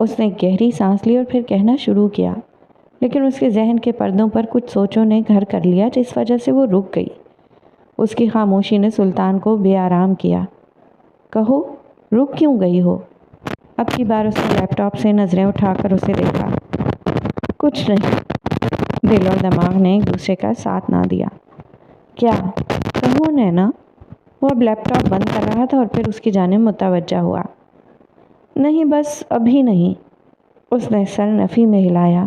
اس نے گہری سانس لی اور پھر کہنا شروع کیا، لیکن اس کے ذہن کے پردوں پر کچھ سوچوں نے گھر کر لیا جس وجہ سے وہ رک گئی۔ اس کی خاموشی نے سلطان کو بے آرام کیا۔ کہو، رک کیوں گئی ہو؟ اب کی بار اس نے لیپ ٹاپ سے نظریں اٹھا کر اسے دیکھا۔ کچھ نہیں۔ دل اور دماغ نے ایک دوسرے کا ساتھ نہ دیا۔ کیا؟ کہو نینا۔ وہ اب لیپ ٹاپ بند کر رہا تھا اور پھر اس کی جانب متوجہ ہوا۔ نہیں، بس ابھی نہیں۔ اس نے سر نفی میں ہلایا۔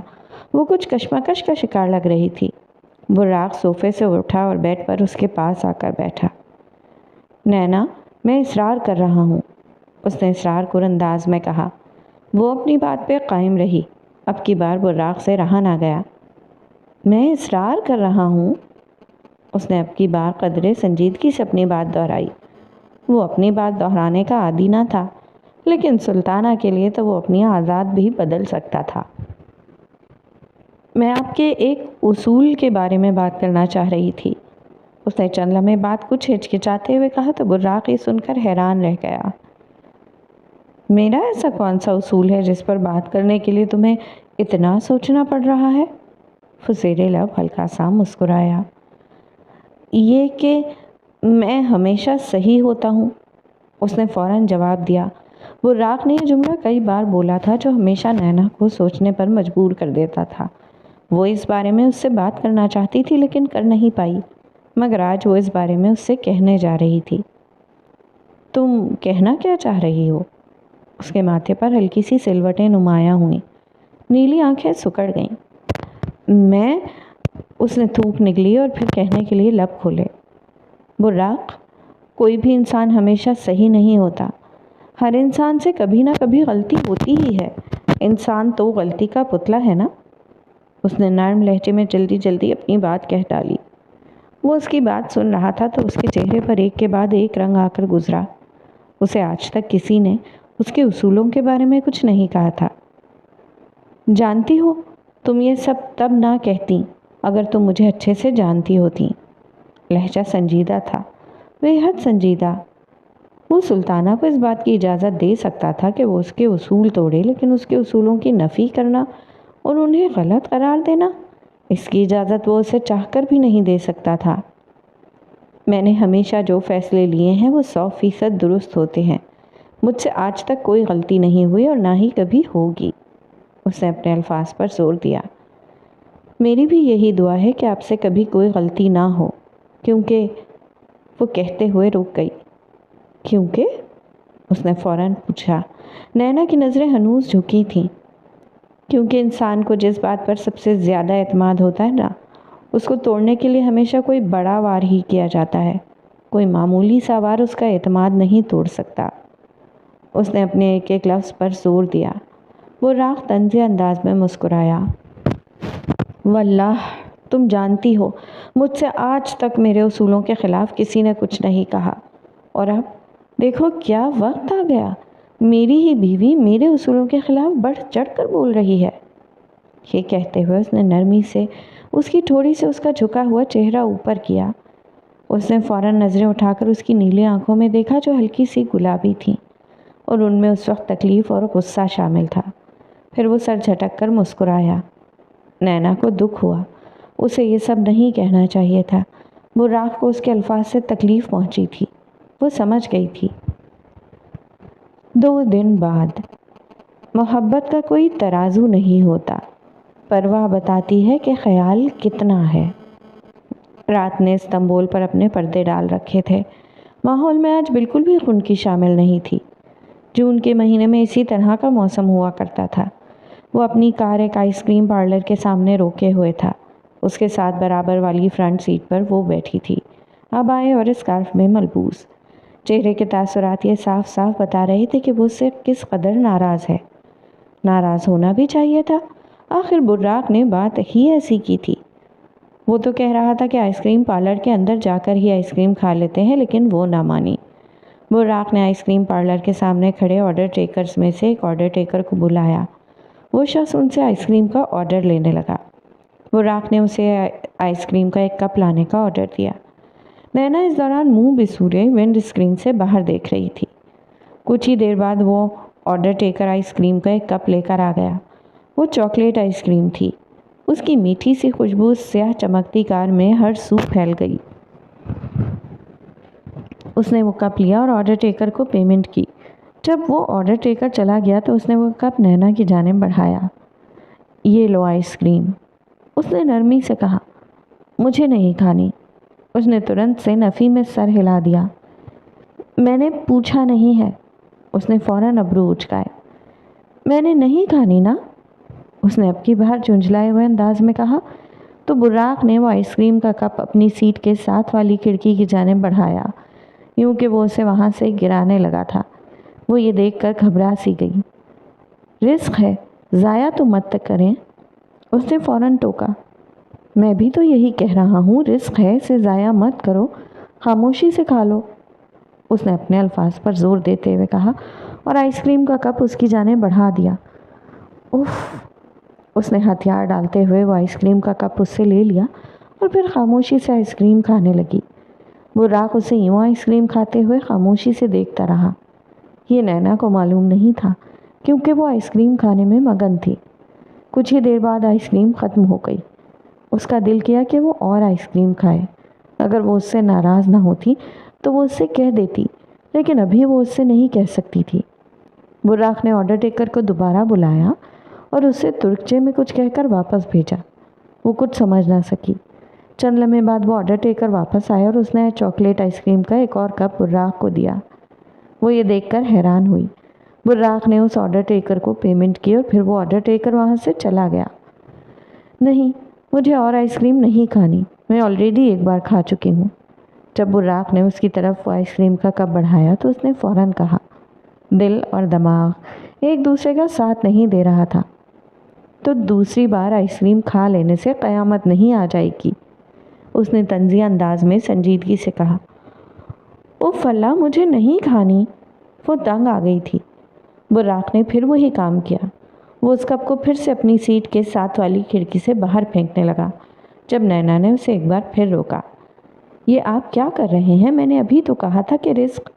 وہ کچھ کشمکش کا شکار لگ رہی تھی۔ براق صوفے سے اٹھا اور بیڈ پر اس کے پاس آ کر بیٹھا۔ نینا، میں اصرار کر رہا ہوں، اس نے اصرار کر انداز میں کہا۔ وہ اپنی بات پہ قائم رہی۔ اب کی بار براق سے رہا نہ گیا۔ میں اصرار کر رہا ہوں، اس نے اب کی بار قدرے سنجیدگی سے اپنی بات دہرائی۔ وہ اپنی بات دہرانے کا عادی نہ تھا، لیکن سلطانہ کے لیے تو وہ اپنی عادات بھی بدل سکتا تھا۔ میں آپ کے ایک اصول کے بارے میں بات کرنا چاہ رہی تھی، اس نے چند لمحے بعد کچھ ہچکچاتے ہوئے کہا تو براق یہ سن کر حیران رہ گیا۔ میرا ایسا کون سا اصول ہے جس پر بات کرنے کے لیے تمہیں اتنا سوچنا پڑ رہا ہے؟ وہ زیر لب ہلکا سا مسکرایا۔ یہ کہ میں ہمیشہ صحیح ہوتا ہوں، اس نے فوراً جواب دیا۔ براق نے یہ جملہ کئی بار بولا تھا جو ہمیشہ نینا کو سوچنے پر مجبور کر دیتا تھا۔ وہ اس بارے میں اس سے بات کرنا چاہتی تھی لیکن کر نہیں پائی، مگر آج وہ اس بارے میں اس سے کہنے جا رہی تھی۔ تم کہنا کیا چاہ رہی ہو؟ اس کے ماتھے پر ہلکی سی سلوٹیں نمایاں ہوئیں، نیلی آنکھیں سکڑ گئیں۔ میں، اس نے تھوک نکلی اور پھر کہنے کے لیے لب کھولے۔ براق، کوئی بھی انسان ہمیشہ صحیح نہیں ہوتا، ہر انسان سے کبھی نہ کبھی غلطی ہوتی ہی ہے۔ انسان تو غلطی کا پتلا ہے نا؟ اس نے نرم لہجے میں جلدی جلدی اپنی بات کہہ ڈالی۔ وہ اس کی بات سن رہا تھا تو اس کے چہرے پر ایک کے بعد ایک رنگ آ کر گزرا۔ اسے آج تک کسی نے اس کے اصولوں کے بارے میں کچھ نہیں کہا تھا۔ جانتی ہو، تم یہ سب تب نہ کہتی اگر تم مجھے اچھے سے جانتی ہوتی۔ لہجہ سنجیدہ تھا، بے حد سنجیدہ۔ وہ سلطانہ کو اس بات کی اجازت دے سکتا تھا کہ وہ اس کے اصول توڑے، لیکن اس کے اصولوں کی نفی کرنا اور انہیں غلط قرار دینا، اس کی اجازت وہ اسے چاہ کر بھی نہیں دے سکتا تھا۔ میں نے ہمیشہ جو فیصلے لیے ہیں وہ 100% درست ہوتے ہیں۔ مجھ سے آج تک کوئی غلطی نہیں ہوئی اور نہ ہی کبھی ہوگی، اس نے اپنے الفاظ پر زور دیا۔ میری بھی یہی دعا ہے کہ آپ سے کبھی کوئی غلطی نہ ہو، کیونکہ، وہ کہتے ہوئے رک گئی۔ کیونکہ؟ اس نے فوراً پوچھا۔ نینا کی نظریں ہنوز جھکی تھیں۔ کیونکہ انسان کو جس بات پر سب سے زیادہ اعتماد ہوتا ہے نا، اس کو توڑنے کے لیے ہمیشہ کوئی بڑا وار ہی کیا جاتا ہے، کوئی معمولی سا وار اس کا اعتماد نہیں توڑ سکتا۔ اس نے اپنے ایک ایک لفظ پر زور دیا۔ وہ راغ طنز انداز میں مسکرایا۔ واللہ، تم جانتی ہو مجھ سے آج تک میرے اصولوں کے خلاف کسی نے کچھ نہیں کہا، اور اب دیکھو کیا وقت آ گیا، میری ہی بیوی میرے اصولوں کے خلاف بڑھ چڑھ کر بول رہی ہے۔ یہ کہتے ہوئے اس نے نرمی سے اس کی ٹھوڑی سے اس کا جھکا ہوا چہرہ اوپر کیا۔ اس نے فوراً نظریں اٹھا کر اس کی نیلی آنکھوں میں دیکھا جو ہلکی سی گلابی تھیں، اور ان میں اس وقت تکلیف اور غصہ شامل تھا۔ پھر وہ سر جھٹک کر مسکرایا۔ نینا کو دکھ ہوا، اسے یہ سب نہیں کہنا چاہیے تھا۔ براق کو اس کے الفاظ سے تکلیف پہنچی تھی، وہ سمجھ گئی تھی۔ 2 دن بعد۔ محبت کا کوئی ترازو نہیں ہوتا، پرواہ بتاتی ہے کہ خیال کتنا ہے۔ رات نے استنبول پر اپنے پردے ڈال رکھے تھے۔ ماحول میں آج بالکل بھی خنکی شامل نہیں تھی۔ جون کے مہینے میں اسی طرح کا موسم ہوا کرتا تھا۔ وہ اپنی کار ایک آئس کریم پارلر کے سامنے روکے ہوئے تھا۔ اس کے ساتھ برابر والی فرنٹ سیٹ پر وہ بیٹھی تھی، عبائے اور اسکارف میں ملبوس۔ چہرے کے تاثرات یہ صاف صاف بتا رہے تھے کہ وہ اس سے کس قدر ناراض ہے۔ ناراض ہونا بھی چاہیے تھا، آخر براق نے بات ہی ایسی کی تھی۔ وہ تو کہہ رہا تھا کہ آئس کریم پارلر کے اندر جا کر ہی آئس کریم کھا لیتے ہیں، لیکن وہ نہ مانی۔ براق نے آئس کریم پارلر کے سامنے کھڑے آرڈر ٹیکرز میں سے ایک آرڈر ٹیکر کو بلایا۔ وہ شخص ان سے آئس کریم کا آرڈر لینے لگا۔ براق نے اسے آئس کریم کا ایک کپ لانے کا آرڈر دیا۔ نینا اس دوران منہ بسورے ونڈ اسکرین سے باہر دیکھ رہی تھی۔ کچھ ہی دیر بعد وہ آرڈر ٹیکر آئس کریم کا ایک کپ لے کر آ گیا۔ وہ چاکلیٹ آئس کریم تھی۔ اس کی میٹھی سی خوشبو سیاہ چمکتی کار میں ہر سو پھیل گئی۔ اس نے وہ کپ لیا اور آرڈر ٹیکر کو پیمنٹ کی۔ جب وہ آرڈر ٹیکر چلا گیا تو اس نے وہ کپ نینا کی جانب بڑھایا۔ یہ لو آئس کریم، اس نے نرمی سے کہا۔ مجھے نہیں کھانی۔ اس نے ترنت سے نفی میں سر ہلا دیا۔ میں نے پوچھا نہیں ہے۔ اس نے فوراً ابرو اچکائے۔ میں نے نہیں کھانی نا، اس نے اب کی بار جھنجھلائے ہوئے انداز میں کہا۔ تو براق نے وہ آئس کریم کا کپ اپنی سیٹ کے ساتھ والی کھڑکی کی جانب بڑھایا، یوں کہ وہ اسے وہاں سے گرانے لگا تھا۔ وہ یہ دیکھ کر گھبرا سی گئی۔ رزق ہے، ضائع تو مت کریں، اس نے فوراً ٹوکا۔ میں بھی تو یہی کہہ رہا ہوں، رزق ہے، اسے ضائع مت کرو، خاموشی سے کھا لو، اس نے اپنے الفاظ پر زور دیتے ہوئے کہا اور آئس کریم کا کپ اس کی جانب بڑھا دیا۔ اف، اس نے ہتھیار ڈالتے ہوئے وہ آئس کریم کا کپ اس سے لے لیا اور پھر خاموشی سے آئس کریم کھانے لگی۔ براق اسے یوں آئس کریم کھاتے ہوئے خاموشی سے دیکھتا رہا۔ یہ نینا کو معلوم نہیں تھا کیونکہ وہ آئس کریم کھانے میں مگن تھی۔ کچھ ہی دیر بعد آئس کریم ختم ہو گئی۔ اس کا دل کیا کہ وہ اور آئس کریم کھائے۔ اگر وہ اس سے ناراض نہ ہوتی تو وہ اس سے کہہ دیتی، لیکن ابھی وہ اس سے نہیں کہہ سکتی تھی۔ براق نے آرڈر ٹیکر کو دوبارہ بلایا اور اسے ترکچے میں کچھ کہہ کر واپس بھیجا۔ وہ کچھ سمجھ نہ سکی۔ چند لمحے بعد وہ آرڈر ٹیکر واپس آیا اور اس نے چاکلیٹ آئس کریم کا ایک اور کپ براق کو دیا۔ وہ یہ دیکھ کر حیران ہوئی۔ براق نے اس آرڈر ٹیکر کو پیمنٹ کی اور پھر وہ آرڈر ٹیکر وہاں سے چلا گیا۔ نہیں، مجھے اور آئس کریم نہیں کھانی، میں آلریڈی ایک بار کھا چکی ہوں۔ جب براق نے اس کی طرف وہ آئس کریم کا کپ بڑھایا تو اس نے فوراً کہا۔ دل اور دماغ ایک دوسرے کا ساتھ نہیں دے رہا تھا۔ تو دوسری بار آئس کریم کھا لینے سے قیامت نہیں آ جائے گی، اس نے طنزیہ انداز میں سنجیدگی سے کہا۔ اوف اللہ، مجھے نہیں کھانی، وہ تنگ آ گئی تھی۔ براق نے پھر وہی کام کیا۔ وہ اس کپ کو پھر سے اپنی سیٹ کے ساتھ والی کھڑکی سے باہر پھینکنے لگا جب نینا نے اسے ایک بار پھر روکا۔ یہ آپ کیا کر رہے ہیں؟ میں نے ابھی تو کہا تھا کہ رزق،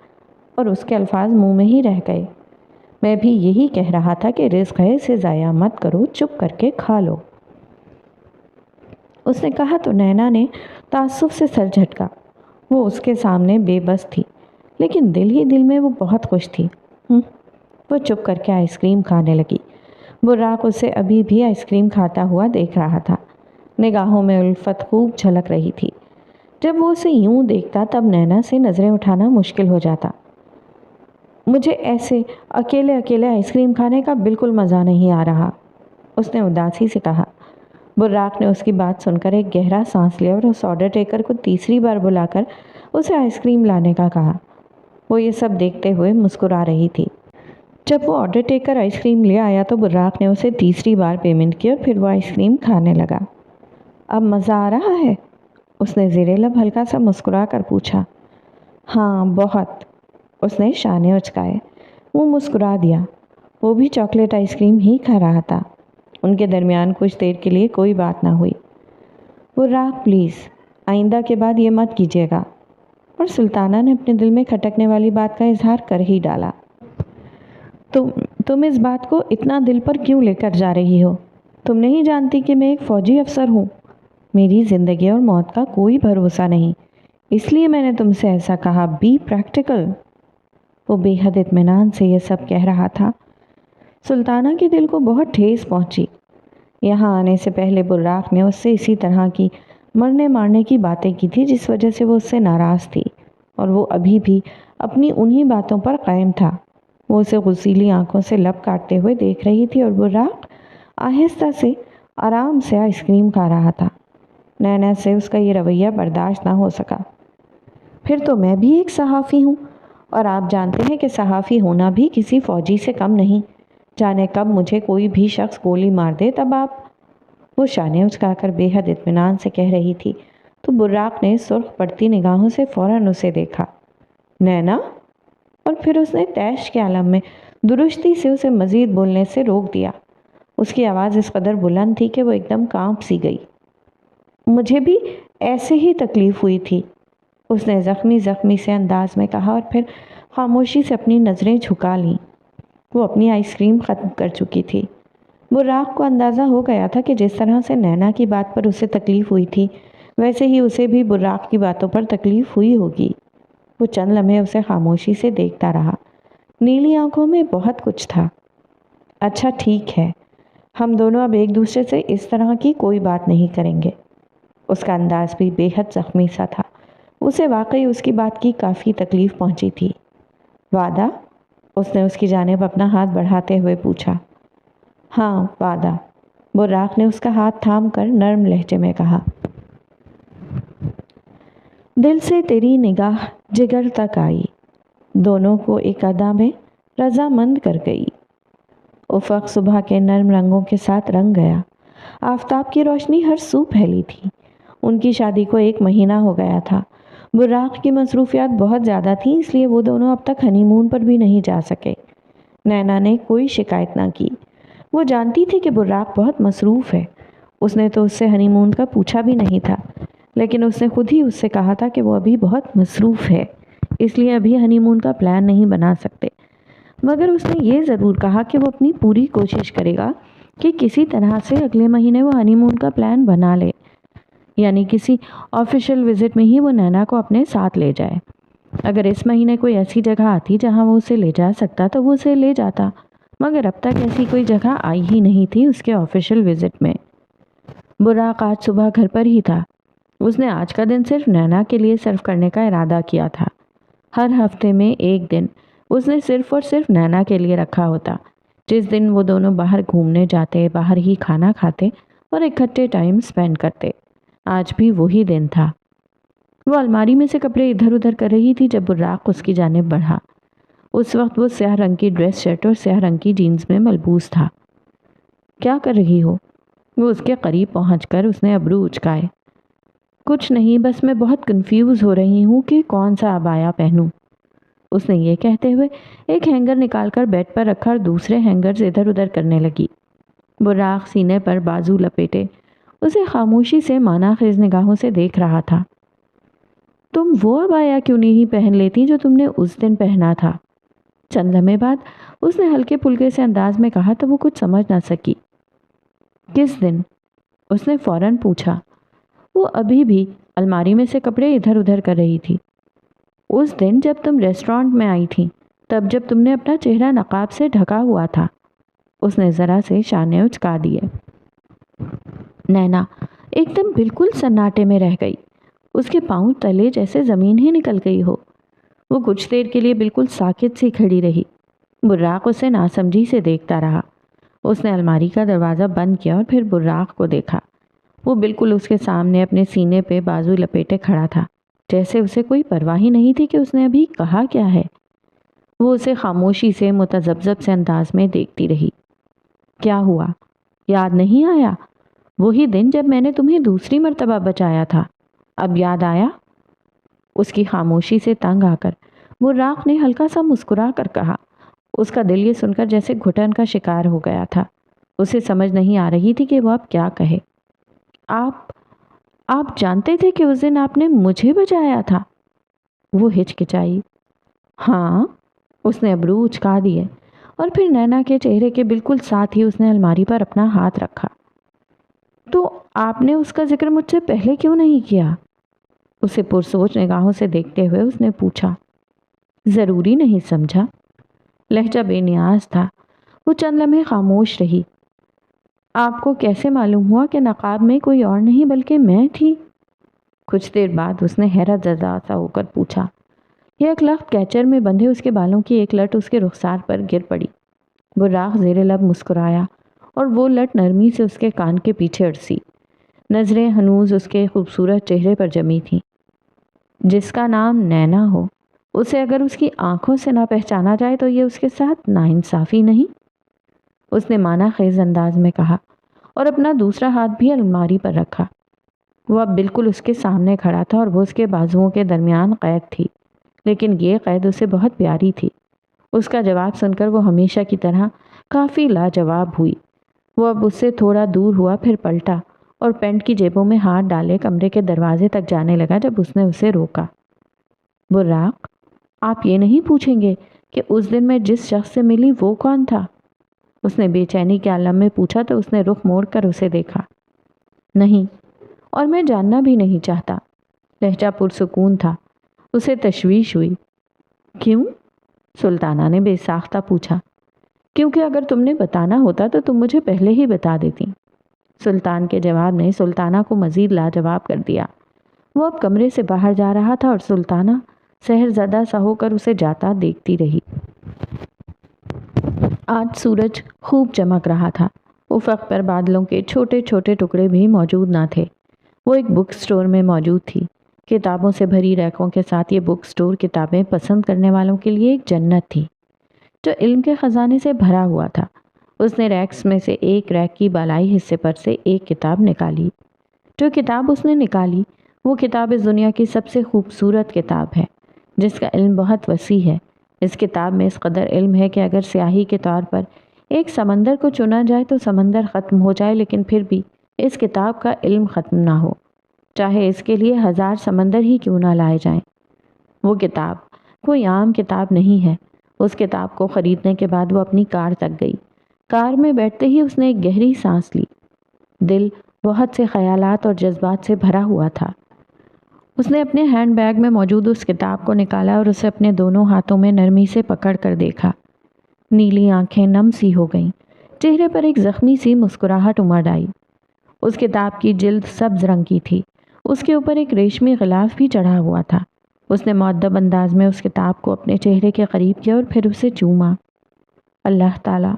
اور اس کے الفاظ منہ میں ہی رہ گئے۔ میں بھی یہی کہہ رہا تھا کہ رزق ہے، اسے ضائع مت کرو، چپ کر کے کھا لو، اس نے کہا تو نینا نے تعصب سے سر جھٹکا۔ وہ اس کے سامنے بے بس تھی، لیکن دل ہی دل میں وہ بہت خوش تھی۔ وہ چپ کر کے آئس کریم کھانے لگی۔ براق اسے ابھی بھی آئس کریم کھاتا ہوا دیکھ رہا تھا۔ نگاہوں میں الفت خوب جھلک رہی تھی۔ جب وہ اسے یوں دیکھتا تب نینا سے نظریں اٹھانا مشکل ہو جاتا۔ مجھے ایسے اکیلے اکیلے آئس کریم کھانے کا بالکل مزہ نہیں آ رہا، اس نے اداسی سے کہا۔ براق نے اس کی بات سن کر ایک گہرا سانس لیا اور اس آرڈر ٹیکر کو تیسری بار بلا کر اسے آئس کریم لانے کا کہا۔ وہ یہ سب دیکھتے ہوئے مسکرا رہی تھی۔ جب وہ آرڈر ٹیکر آئس کریم لے آیا تو براق نے اسے تیسری بار پیمنٹ کی اور پھر وہ آئس کریم کھانے لگا۔ اب مزہ آ رہا ہے؟ اس نے زیر لب ہلکا سا مسکرا کر پوچھا۔ ہاں بہت، اس نے شانے اچکائے۔ وہ مسکرا دیا۔ وہ بھی چاکلیٹ آئس کریم ہی کھا رہا تھا۔ ان کے درمیان کچھ دیر کے لیے کوئی بات نہ ہوئی۔ براق پلیز، آئندہ کے بعد یہ مت کیجیے گا، اور سلطانہ نے اپنے دل میں کھٹکنے والی بات کا اظہار کر ہی ڈالا۔ تم اس بات کو اتنا دل پر کیوں لے کر جا رہی ہو؟ تم نہیں جانتی کہ میں ایک فوجی افسر ہوں، میری زندگی اور موت کا کوئی بھروسہ نہیں، اس لیے میں نے تم سے ایسا کہا، بی پریکٹیکل۔ وہ بے حد اطمینان سے یہ سب کہہ رہا تھا۔ سلطانہ کے دل کو بہت ٹھیس پہنچی۔ یہاں آنے سے پہلے براق نے اس سے اسی طرح کی مرنے مارنے کی باتیں کی تھی جس وجہ سے وہ اس سے ناراض تھی، اور وہ ابھی بھی اپنی انہی باتوں پر قائم تھا۔ وہ اسے غصیلی آنکھوں سے لب کاٹتے ہوئے دیکھ رہی تھی اور براق آہستہ سے آرام سے آئس کریم کھا رہا تھا۔ نینا سے اس کا یہ رویہ برداشت نہ ہو سکا۔ پھر تو میں بھی ایک صحافی ہوں، اور آپ جانتے ہیں کہ صحافی ہونا بھی کسی فوجی سے کم نہیں، جانے کب مجھے کوئی بھی شخص گولی مار دے تب آپ۔ وہ شانے اچکا کر بے حد اطمینان سے کہہ رہی تھی تو براق نے سرخ پڑتی نگاہوں سے فوراً اسے دیکھا۔ نینا؟ اور پھر اس نے طیش کے عالم میں درستی سے اسے مزید بولنے سے روک دیا۔ اس کی آواز اس قدر بلند تھی کہ وہ ایک دم کانپ سی گئی۔ مجھے بھی ایسے ہی تکلیف ہوئی تھی، اس نے زخمی سے انداز میں کہا اور پھر خاموشی سے اپنی نظریں جھکا لیں۔ وہ اپنی آئس کریم ختم کر چکی تھی۔ براق کو اندازہ ہو گیا تھا کہ جس طرح سے نینا کی بات پر اسے تکلیف ہوئی تھی ویسے ہی اسے بھی براق کی باتوں پر تکلیف ہوئی ہوگی۔ وہ چند لمحے اسے خاموشی سے دیکھتا رہا۔ نیلی آنکھوں میں بہت کچھ تھا۔ اچھا ٹھیک ہے، ہم دونوں اب ایک دوسرے سے اس طرح کی کوئی بات نہیں کریں گے۔ اس کا انداز بھی بے حد زخمی سا تھا۔ اسے واقعی اس کی بات کی کافی تکلیف پہنچی تھی۔ وعدہ؟ اس نے اس کی جانب اپنا ہاتھ بڑھاتے ہوئے پوچھا۔ ہاں وعدہ، براق نے اس کا ہاتھ تھام کر نرم لہجے میں کہا۔ دل سے تیری نگاہ جگر تک آئی، دونوں کو ایک ادا میں رضامند کر گئی۔ افق صبح کے نرم رنگوں کے ساتھ رنگ گیا۔ آفتاب کی روشنی ہر سو پھیلی تھی۔ ان کی شادی کو 1 مہینہ ہو گیا تھا۔ براق کی مصروفیات بہت زیادہ تھیں، اس لیے وہ دونوں اب تک ہنی مون پر بھی نہیں جا سکے۔ نینا نے کوئی شکایت نہ کی۔ وہ جانتی تھی کہ براق بہت مصروف ہے۔ اس نے تو اس سے ہنی مون کا پوچھا بھی نہیں تھا، لیکن اس نے خود ہی اس سے کہا تھا کہ وہ ابھی بہت مصروف ہے، اس لیے ابھی ہنی مون کا پلان نہیں بنا سکتے۔ مگر اس نے یہ ضرور کہا کہ وہ اپنی پوری کوشش کرے گا کہ کسی طرح سے اگلے مہینے وہ ہنی مون کا پلان بنا لے، یعنی کسی آفیشیل وزٹ میں ہی وہ نینا کو اپنے ساتھ لے جائے۔ اگر اس مہینے کوئی ایسی جگہ آتی جہاں وہ اسے لے جا سکتا تو وہ اسے لے جاتا، مگر اب تک ایسی کوئی جگہ آئی ہی نہیں تھی اس کے آفیشیل وزٹ میں۔ براق آج صبح گھر پر ہی تھا۔ اس نے آج کا دن صرف نینا کے لیے صرف کرنے کا ارادہ کیا تھا۔ ہر ہفتے میں ایک دن اس نے صرف اور صرف نینا کے لیے رکھا ہوتا، جس دن وہ دونوں باہر گھومنے جاتے، باہر ہی کھانا کھاتے اور اکٹھے ٹائم سپینڈ کرتے۔ آج بھی وہی دن تھا۔ وہ الماری میں سے کپڑے ادھر ادھر کر رہی تھی جب براق اس کی جانب بڑھا۔ اس وقت وہ سیاہ رنگ کی ڈریس شرٹ اور سیاہ رنگ کی جینز میں ملبوس تھا۔ کیا کر رہی ہو؟ وہ اس کے قریب پہنچ کر اس نے ابرو اچکائے۔ کچھ نہیں، بس میں بہت کنفیوز ہو رہی ہوں کہ کون سا عبایا پہنوں۔ اس نے یہ کہتے ہوئے ایک ہینگر نکال کر بیڈ پر رکھا اور دوسرے ہینگرز ادھر ادھر کرنے لگی۔ براق سینے پر بازو لپیٹے اسے خاموشی سے معنی خیز نگاہوں سے دیکھ رہا تھا۔ تم وہ عبایا کیوں نہیں پہن لیتی جو تم نے اس دن پہنا تھا؟ چند لمحے بعد اس نے ہلکے پھلکے سے انداز میں کہا تو وہ کچھ سمجھ نہ سکی۔ کس دن؟ اس نے فوراً پوچھا۔ وہ ابھی بھی الماری میں سے کپڑے ادھر ادھر کر رہی تھی۔ اس دن جب تم ریسٹورانٹ میں آئی تھی، تب جب تم نے اپنا چہرہ نقاب سے ڈھکا ہوا تھا۔ اس نے ذرا سے شانے اچکا دیے۔ نینا ایک دم بالکل سناٹے میں رہ گئی۔ اس کے پاؤں تلے جیسے زمین ہی نکل گئی ہو۔ وہ کچھ دیر کے لیے بالکل ساکت سی کھڑی رہی۔ براق اسے ناسمجھی سے دیکھتا رہا۔ اس نے الماری کا دروازہ بند کیا اور پھر براق کو دیکھا۔ وہ بالکل اس کے سامنے اپنے سینے پہ بازو لپیٹے کھڑا تھا، جیسے اسے کوئی پرواہ ہی نہیں تھی کہ اس نے ابھی کہا کیا ہے۔ وہ اسے خاموشی سے متذبذب سے انداز میں دیکھتی رہی۔ کیا ہوا؟ یاد نہیں آیا؟ وہی دن جب میں نے تمہیں دوسری مرتبہ بچایا تھا، اب یاد آیا؟ اس کی خاموشی سے تنگ آ کر براق نے ہلکا سا مسکرا کر کہا۔ اس کا دل یہ سن کر جیسے گھٹن کا شکار ہو گیا تھا۔ اسے سمجھ نہیں آ رہی تھی کہ وہ اب کیا کہے۔ آپ جانتے تھے کہ اس دن آپ نے مجھے بچایا تھا؟ وہ ہچکچائی۔ ہاں، اس نے ابرو اچکا دیے اور پھر نینا کے چہرے کے بالکل ساتھ ہی اس نے الماری پر اپنا ہاتھ رکھا۔ تو آپ نے اس کا ذکر مجھ سے پہلے کیوں نہیں کیا؟ اسے پرسوچ نگاہوں سے دیکھتے ہوئے اس نے پوچھا۔ ضروری نہیں سمجھا؟ لہجہ بے نیاز تھا۔ وہ چند لمحے خاموش رہی۔ آپ کو کیسے معلوم ہوا کہ نقاب میں کوئی اور نہیں بلکہ میں تھی؟ کچھ دیر بعد اس نے حیرت زدہ سا ہو کر پوچھا۔ ایک لخت کیچر میں بندھے اس کے بالوں کی ایک لٹ اس کے رخسار پر گر پڑی۔ براق زیر لب مسکرایا اور وہ لٹ نرمی سے اس کے کان کے پیچھے اڑسی۔ نظریں ہنوز اس کے خوبصورت چہرے پر جمی تھیں۔ جس کا نام نینا ہو، اسے اگر اس کی آنکھوں سے نہ پہچانا جائے تو یہ اس کے ساتھ ناانصافی نہیں؟ اس نے معنی خیز انداز میں کہا اور اپنا دوسرا ہاتھ بھی الماری پر رکھا۔ وہ اب بالکل اس کے سامنے کھڑا تھا اور وہ اس کے بازوؤں کے درمیان قید تھی، لیکن یہ قید اسے بہت پیاری تھی۔ اس کا جواب سن کر وہ ہمیشہ کی طرح کافی لاجواب ہوئی۔ وہ اب اس سے تھوڑا دور ہوا، پھر پلٹا اور پینٹ کی جیبوں میں ہاتھ ڈالے کمرے کے دروازے تک جانے لگا جب اس نے اسے روکا۔ براق، آپ یہ نہیں پوچھیں گے کہ اس دن میں جس شخص سے ملی وہ کون تھا؟ اس نے بے چینی کے عالم میں پوچھا تو اس نے رخ موڑ کر اسے دیکھا۔ نہیں، اور میں جاننا بھی نہیں چاہتا۔ لہجہ پرسکون تھا۔ اسے تشویش ہوئی۔ کیوں؟ سلطانہ نے بے ساختہ پوچھا۔ کیونکہ اگر تم نے بتانا ہوتا تو تم مجھے پہلے ہی بتا دیتی۔ سلطان کے جواب نے سلطانہ کو مزید لاجواب کر دیا۔ وہ اب کمرے سے باہر جا رہا تھا اور سلطانہ سحر زدہ سا ہو کر اسے جاتا دیکھتی رہی۔ آج سورج خوب چمک رہا تھا۔ افق پر بادلوں کے چھوٹے چھوٹے ٹکڑے بھی موجود نہ تھے۔ وہ ایک بک سٹور میں موجود تھی۔ کتابوں سے بھری ریکوں کے ساتھ یہ بک سٹور کتابیں پسند کرنے والوں کے لیے ایک جنت تھی جو علم کے خزانے سے بھرا ہوا تھا۔ اس نے ریکس میں سے ایک ریک کی بالائی حصے پر سے ایک کتاب نکالی۔ جو کتاب اس نے نکالی وہ کتاب اس دنیا کی سب سے خوبصورت کتاب ہے، جس کا علم بہت وسیع ہے۔ اس کتاب میں اس قدر علم ہے کہ اگر سیاہی کے طور پر ایک سمندر کو چنا جائے تو سمندر ختم ہو جائے، لیکن پھر بھی اس کتاب کا علم ختم نہ ہو، چاہے اس کے لیے 1000 سمندر ہی کیوں نہ لائے جائیں۔ وہ کتاب کوئی عام کتاب نہیں ہے۔ اس کتاب کو خریدنے کے بعد وہ اپنی کار تک گئی۔ کار میں بیٹھتے ہی اس نے ایک گہری سانس لی۔ دل بہت سے خیالات اور جذبات سے بھرا ہوا تھا۔ اس نے اپنے ہینڈ بیگ میں موجود اس کتاب کو نکالا اور اسے اپنے دونوں ہاتھوں میں نرمی سے پکڑ کر دیکھا۔ نیلی آنکھیں نم سی ہو گئیں۔ چہرے پر ایک زخمی سی مسکراہٹ امڑ آئی۔ اس کتاب کی جلد سبز رنگ کی تھی۔ اس کے اوپر ایک ریشمی غلاف بھی چڑھا ہوا تھا۔ اس نے مؤدب انداز میں اس کتاب کو اپنے چہرے کے قریب کیا اور پھر اسے چوما۔ اللہ تعالیٰ،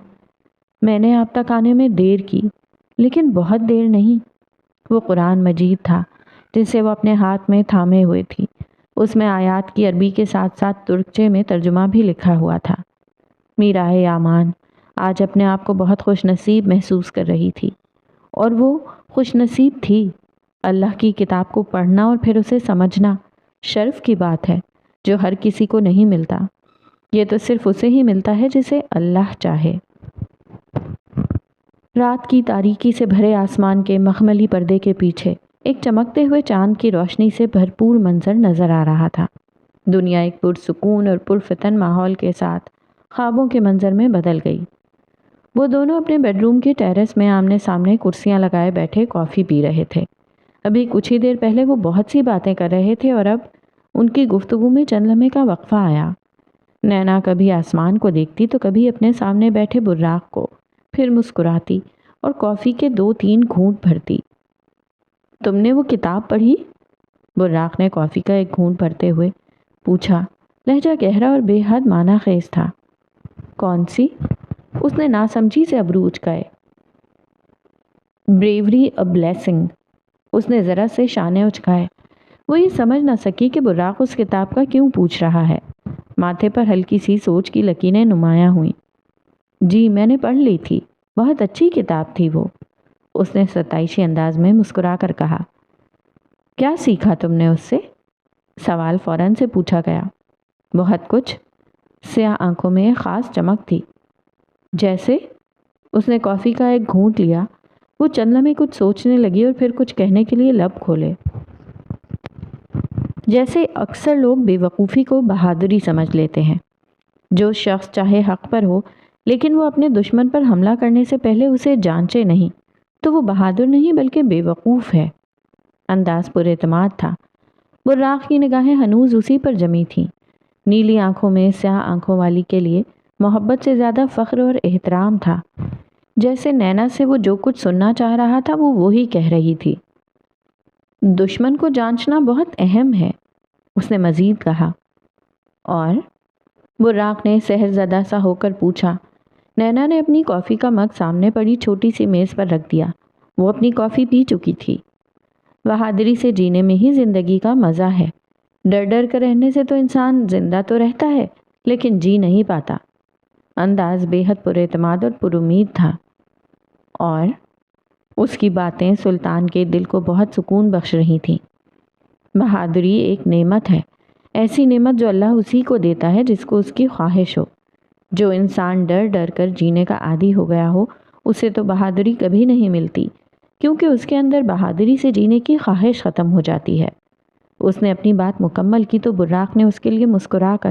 میں نے آپ تک آنے میں دیر کی، لیکن بہت دیر نہیں۔ وہ قرآن مجید تھا جسے وہ اپنے ہاتھ میں تھامے ہوئے تھی۔ اس میں آیات کی عربی کے ساتھ ساتھ ترکچے میں ترجمہ بھی لکھا ہوا تھا۔ میرا یامان آج اپنے آپ کو بہت خوش نصیب محسوس کر رہی تھی، اور وہ خوش نصیب تھی۔ اللہ کی کتاب کو پڑھنا اور پھر اسے سمجھنا شرف کی بات ہے جو ہر کسی کو نہیں ملتا۔ یہ تو صرف اسے ہی ملتا ہے جسے اللہ چاہے۔ رات کی تاریکی سے بھرے آسمان کے مخملی پردے کے پیچھے ایک چمکتے ہوئے چاند کی روشنی سے بھرپور منظر نظر آ رہا تھا۔ دنیا ایک پرسکون اور پرفتن ماحول کے ساتھ خوابوں کے منظر میں بدل گئی۔ وہ دونوں اپنے بیڈ روم کے ٹیرس میں آمنے سامنے کرسیاں لگائے بیٹھے کافی پی رہے تھے۔ ابھی کچھ ہی دیر پہلے وہ بہت سی باتیں کر رہے تھے اور اب ان کی گفتگو میں چند لمحے کا وقفہ آیا۔ نینا کبھی آسمان کو دیکھتی تو کبھی اپنے سامنے بیٹھے براق کو، پھر مسکراتی اور کافی کے 2-3 گھونٹ بھرتی۔ تم نے وہ کتاب پڑھی؟ براق نے کافی کا ایک گھونٹ بھرتے ہوئے پوچھا۔ لہجہ گہرا اور بے حد معنی خیز تھا۔ کون سی؟ اس نے ناسمجھی سے ابرو اچکائے۔ Brewery a blessing. اس نے ذرا سے شانے اچکائے۔ وہ یہ سمجھ نہ سکی کہ براق اس کتاب کا کیوں پوچھ رہا ہے۔ ماتھے پر ہلکی سی سوچ کی لکیریں نمایاں ہوئیں۔ جی میں نے پڑھ لی تھی، بہت اچھی کتاب تھی وہ، اس نے ستائشی انداز میں مسکرا کر کہا۔ کیا سیکھا تم نے اس سے؟ سوال فوراً سے پوچھا گیا۔ بہت کچھ۔ سیاہ آنکھوں میں ایک خاص چمک تھی۔ جیسے؟ اس نے کافی کا ایک گھونٹ لیا۔ وہ چند لمحے کچھ سوچنے لگی اور پھر کچھ کہنے کے لیے لب کھولے۔ جیسے اکثر لوگ بے وقوفی کو بہادری سمجھ لیتے ہیں۔ جو شخص چاہے حق پر ہو لیکن وہ اپنے دشمن پر حملہ کرنے سے پہلے اسے جانچے نہیں تو وہ بہادر نہیں بلکہ بے وقوف ہے۔ انداز پر اعتماد تھا۔ براق کی نگاہیں ہنوز اسی پر جمی تھیں۔ نیلی آنکھوں میں سیاہ آنکھوں والی کے لیے محبت سے زیادہ فخر اور احترام تھا۔ جیسے نینا سے وہ جو کچھ سننا چاہ رہا تھا وہ وہی کہہ رہی تھی۔ دشمن کو جانچنا بہت اہم ہے، اس نے مزید کہا۔ اور؟ براق نے سحر زدہ سا ہو کر پوچھا۔ نینا نے اپنی کافی کا مگ سامنے پڑی چھوٹی سی میز پر رکھ دیا۔ وہ اپنی کافی پی چکی تھی۔ بہادری سے جینے میں ہی زندگی کا مزہ ہے۔ ڈر ڈر کر رہنے سے تو انسان زندہ تو رہتا ہے لیکن جی نہیں پاتا۔ انداز بے حد پر اعتماد اور پر امید تھا۔ اور اس کی باتیں سلطان کے دل کو بہت سکون بخش رہی تھیں۔ بہادری ایک نعمت ہے، ایسی نعمت جو اللہ اسی کو دیتا ہے جس کو اس کی خواہش ہو۔ جو انسان ڈر ڈر کر جینے کا عادی ہو گیا ہو اسے تو بہادری کبھی نہیں ملتی، کیونکہ اس کے اندر بہادری سے جینے کی خواہش ختم ہو جاتی ہے۔ اس نے اپنی بات مکمل کی تو براق نے اس کے لیے مسکرا کر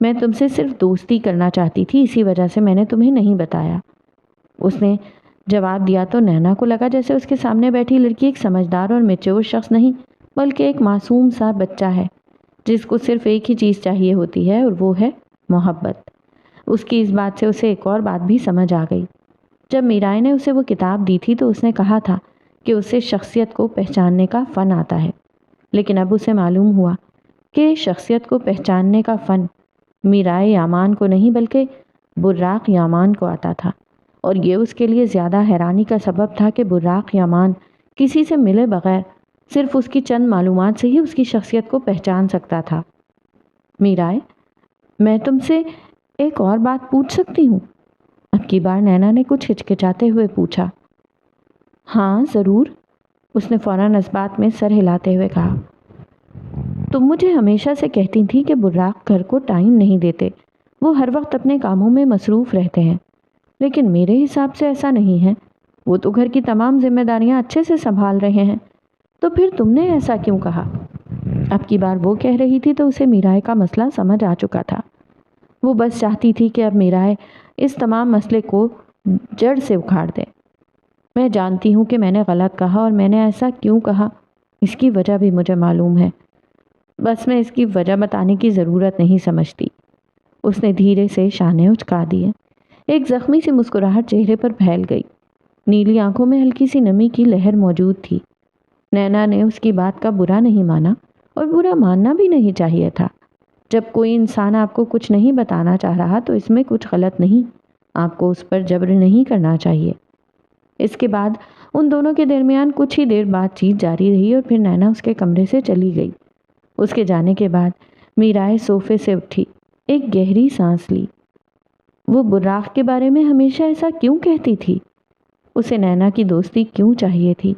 میں تم سے صرف دوستی کرنا چاہتی تھی، اسی وجہ سے میں نے تمہیں نہیں بتایا۔ اس نے جواب دیا تو نینا کو لگا جیسے اس کے سامنے بیٹھی لڑکی ایک سمجھدار اور میچور شخص نہیں بلکہ ایک معصوم سا بچہ ہے جس کو صرف ایک ہی چیز چاہیے ہوتی ہے اور وہ ہے محبت۔ اس کی اس بات سے اسے ایک اور بات بھی سمجھ آ گئی۔ جب میرائے نے اسے وہ کتاب دی تھی تو اس نے کہا تھا کہ اسے شخصیت کو پہچاننے کا فن آتا ہے، لیکن اب اسے معلوم ہوا کہ شخصیت کو پہچاننے کا فن میرائے یامان کو نہیں بلکہ براق یامان کو آتا تھا، اور یہ اس کے لیے زیادہ حیرانی کا سبب تھا کہ براق یامان کسی سے ملے بغیر صرف اس کی چند معلومات سے ہی اس کی شخصیت کو پہچان سکتا تھا۔ میرائے، میں تم سے ایک اور بات پوچھ سکتی ہوں؟ اب کی بار نینا نے کچھ ہچکچاتے ہوئے پوچھا۔ ہاں ضرور، اس نے فوراً اس بات میں سر ہلاتے ہوئے کہا۔ تم مجھے ہمیشہ سے کہتی تھی کہ براق گھر کو ٹائم نہیں دیتے، وہ ہر وقت اپنے کاموں میں مصروف رہتے ہیں، لیکن میرے حساب سے ایسا نہیں ہے، وہ تو گھر کی تمام ذمہ داریاں اچھے سے سنبھال رہے ہیں، تو پھر تم نے ایسا کیوں کہا؟ اب کی بار وہ کہہ رہی تھی تو اسے میرائے کا مسئلہ سمجھ آ چکا تھا۔ وہ بس چاہتی تھی کہ اب میرائے اس تمام مسئلے کو جڑ سے اکھاڑ دے۔ میں جانتی ہوں کہ میں نے غلط کہا، اور میں نے ایسا کیوں کہا اس کی وجہ بھی مجھے معلوم ہے، بس میں اس کی وجہ بتانے کی ضرورت نہیں سمجھتی۔ اس نے دھیرے سے شانے اچکا دیے۔ ایک زخمی سی مسکراہٹ چہرے پر پھیل گئی، نیلی آنکھوں میں ہلکی سی نمی کی لہر موجود تھی۔ نینا نے اس کی بات کا برا نہیں مانا، اور برا ماننا بھی نہیں چاہیے تھا۔ جب کوئی انسان آپ کو کچھ نہیں بتانا چاہ رہا تو اس میں کچھ غلط نہیں، آپ کو اس پر جبر نہیں کرنا چاہیے۔ اس کے بعد ان دونوں کے درمیان کچھ ہی دیر بات چیت جاری رہی، اور پھر نینا اس کے کمرے سے چلی گئی۔ اس کے جانے کے بعد میرائے صوفے سے اٹھی، ایک گہری سانس لی۔ وہ براق کے بارے میں ہمیشہ ایسا کیوں کہتی تھی؟ اسے نینا کی دوستی کیوں چاہیے تھی؟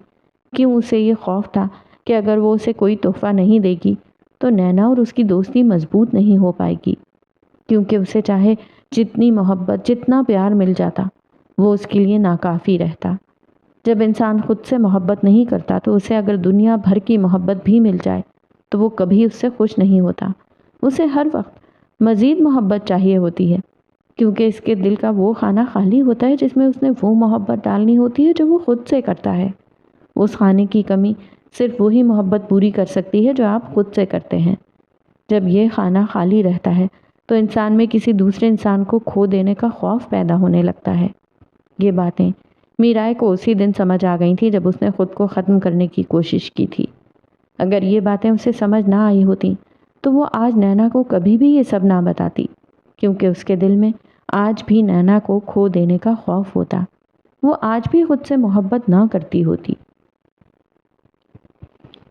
کیوں اسے یہ خوف تھا کہ اگر وہ اسے کوئی تحفہ نہیں دے گی تو نینا اور اس کی دوستی مضبوط نہیں ہو پائے گی؟ کیونکہ اسے چاہے جتنی محبت، جتنا پیار مل جاتا، وہ اس کے لیے ناکافی رہتا۔ جب انسان خود سے محبت نہیں کرتا تو اسے اگر دنیا بھر کی محبت بھی مل جائے تو وہ کبھی اس سے خوش نہیں ہوتا۔ اسے ہر وقت مزید محبت چاہیے ہوتی ہے، کیونکہ اس کے دل کا وہ خانہ خالی ہوتا ہے جس میں اس نے وہ محبت ڈالنی ہوتی ہے جو وہ خود سے کرتا ہے۔ اس خانے کی کمی صرف وہی محبت پوری کر سکتی ہے جو آپ خود سے کرتے ہیں۔ جب یہ خانہ خالی رہتا ہے تو انسان میں کسی دوسرے انسان کو کھو دینے کا خوف پیدا ہونے لگتا ہے۔ یہ باتیں میرائے کو اسی دن سمجھ آ گئی تھی جب اس نے خود کو ختم کرنے کی کوشش کی تھی۔ اگر یہ باتیں اسے سمجھ نہ آئی ہوتی تو وہ آج نینا کو کبھی بھی یہ سب نہ بتاتی، کیونکہ اس کے دل میں آج بھی نینا کو کھو دینے کا خوف ہوتا، وہ آج بھی خود سے محبت نہ کرتی ہوتی۔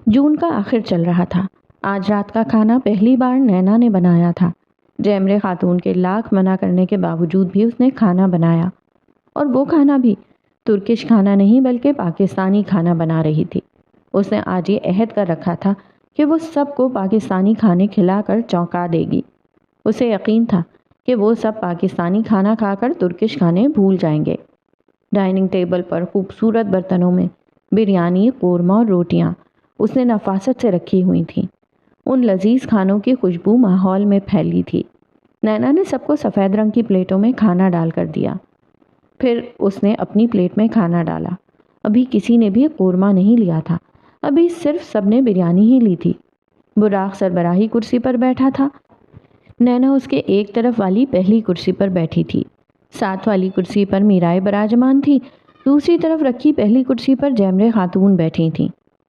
جون کا آخر چل رہا تھا۔ آج رات کا کھانا پہلی بار نینا نے بنایا تھا۔ جیمرے خاتون کے لاکھ منع کرنے کے باوجود بھی اس نے کھانا بنایا، اور وہ کھانا بھی ترکش کھانا نہیں بلکہ پاکستانی کھانا بنا رہی تھی۔ اس نے آج یہ عہد کر رکھا تھا کہ وہ سب کو پاکستانی کھانے کھلا کر چونکا دے گی۔ اسے یقین تھا کہ وہ سب پاکستانی کھانا کھا کر ترکش کھانے بھول جائیں گے۔ ڈائننگ ٹیبل پر خوبصورت برتنوں میں بریانی، قورمہ اور روٹیاں اس نے نفاست سے رکھی ہوئی تھیں۔ ان لذیذ کھانوں کی خوشبو ماحول میں پھیلی تھی۔ نینا نے سب کو سفید رنگ کی پلیٹوں میں کھانا ڈال کر دیا۔ پھر اس نے اپنی پلیٹ میں کھانا ڈالا۔ ابھی کسی نے بھی قورمہ نہیں لیا تھا، ابھی صرف سب نے بریانی ہی لی تھی۔ براق سربراہی کرسی پر بیٹھا تھا۔ نینا اس کے ایک طرف والی پہلی کرسی پر بیٹھی تھی۔ ساتھ والی کرسی پر میرائے براجمان تھی۔ دوسری طرف رکھی پہلی کرسی پر جیمرے خاتون بیٹھی تھیں۔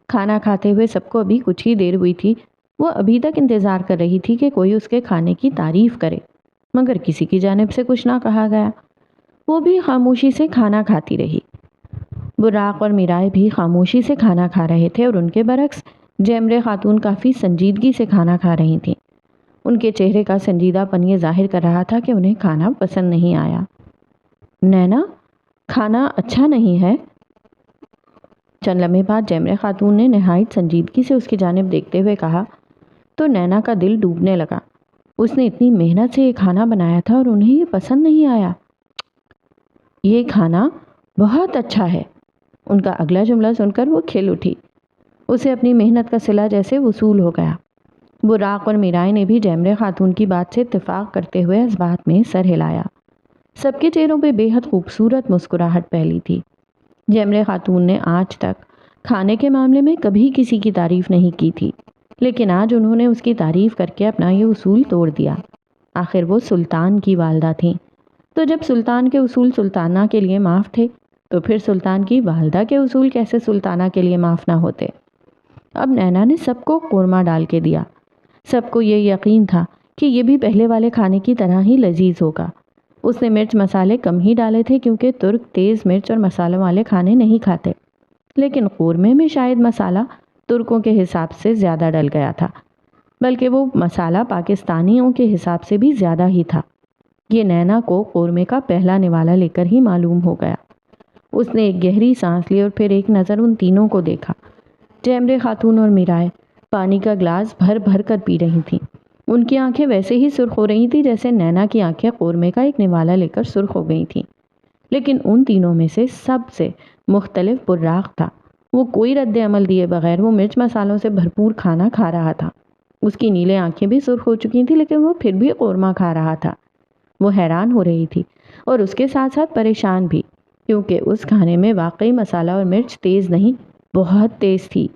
کھانا کھاتے ہوئے سب کو ابھی کچھ ہی دیر ہوئی تھی۔ وہ ابھی تک انتظار کر رہی تھی کہ کوئی اس کے کھانے کی تعریف کرے، مگر کسی کی جانب سے کچھ نہ کہا گیا۔ وہ بھی خاموشی سے کھانا کھاتی رہی۔ براق اور میرائے بھی خاموشی سے کھانا کھا رہے تھے، اور ان کے برعکس جیمرے خاتون کافی سنجیدگی سے کھانا کھا رہی تھیں۔ ان کے چہرے کا سنجیدہ پن یہ ظاہر کر رہا تھا کہ انہیں کھانا پسند نہیں آیا۔ نینا، کھانا اچھا نہیں ہے؟ چند لمحے بعد جیمرے خاتون نے نہایت سنجیدگی سے اس کی جانب دیکھتے ہوئے کہا تو نینا کا دل ڈوبنے لگا۔ اس نے اتنی محنت سے یہ کھانا بنایا تھا اور انہیں یہ پسند نہیں آیا۔ یہ کھانا بہت اچھا ہے۔ ان کا اگلا جملہ سن کر وہ کھل اٹھی۔ اسے اپنی محنت کا صلہ جیسے وصول ہو گیا۔ براق اور میرائے نے بھی جیمرے خاتون کی بات سے اتفاق کرتے ہوئے اس بات میں سر ہلایا۔ سب کے چہروں پہ بے حد خوبصورت مسکراہٹ پھیلی تھی۔ جیمرے خاتون نے آج تک کھانے کے معاملے میں کبھی کسی کی تعریف نہیں کی تھی، لیکن آج انہوں نے اس کی تعریف کر کے اپنا یہ اصول توڑ دیا۔ آخر وہ سلطان کی والدہ تھیں، تو جب سلطان کے اصول سلطانہ کے لیے معاف تھے تو پھر سلطان کی والدہ کے اصول کیسے سلطانہ کے لیے معاف نہ ہوتے؟ اب نینا نے سب کو قورمہ ڈال کے دیا۔ سب کو یہ یقین تھا کہ یہ بھی پہلے والے کھانے کی طرح ہی لذیذ ہوگا۔ اس نے مرچ مسالے کم ہی ڈالے تھے کیونکہ ترک تیز مرچ اور مسالوں والے کھانے نہیں کھاتے، لیکن قورمے میں شاید مسالہ ترکوں کے حساب سے زیادہ ڈل گیا تھا، بلکہ وہ مسالہ پاکستانیوں کے حساب سے بھی زیادہ ہی تھا۔ یہ نینا کو قورمے کا پہلا نوالا لے کر ہی معلوم ہو گیا۔ اس نے ایک گہری سانس لی اور پھر ایک نظر ان تینوں کو دیکھا۔ جیمرے خاتون اور میرائے پانی کا گلاس بھر بھر کر پی رہی تھیں۔ ان کی آنکھیں ویسے ہی سرخ ہو رہی تھیں جیسے نینا کی آنکھیں قورمے کا ایک نوالا لے کر سرخ ہو گئی تھیں۔ لیکن ان تینوں میں سے سب سے مختلف براق تھا۔ وہ کوئی رد عمل دیے بغیر وہ مرچ مسالوں سے بھرپور کھانا کھا رہا تھا۔ اس کی نیلے آنکھیں بھی سرخ ہو چکی تھیں لیکن وہ پھر بھی قورمہ کھا رہا تھا۔ وہ حیران ہو رہی تھی اور اس کے ساتھ ساتھ پریشان بھی، کیونکہ اس کھانے میں واقعی مسالہ اور مرچ تیز نہیں، بہت تیز تھی۔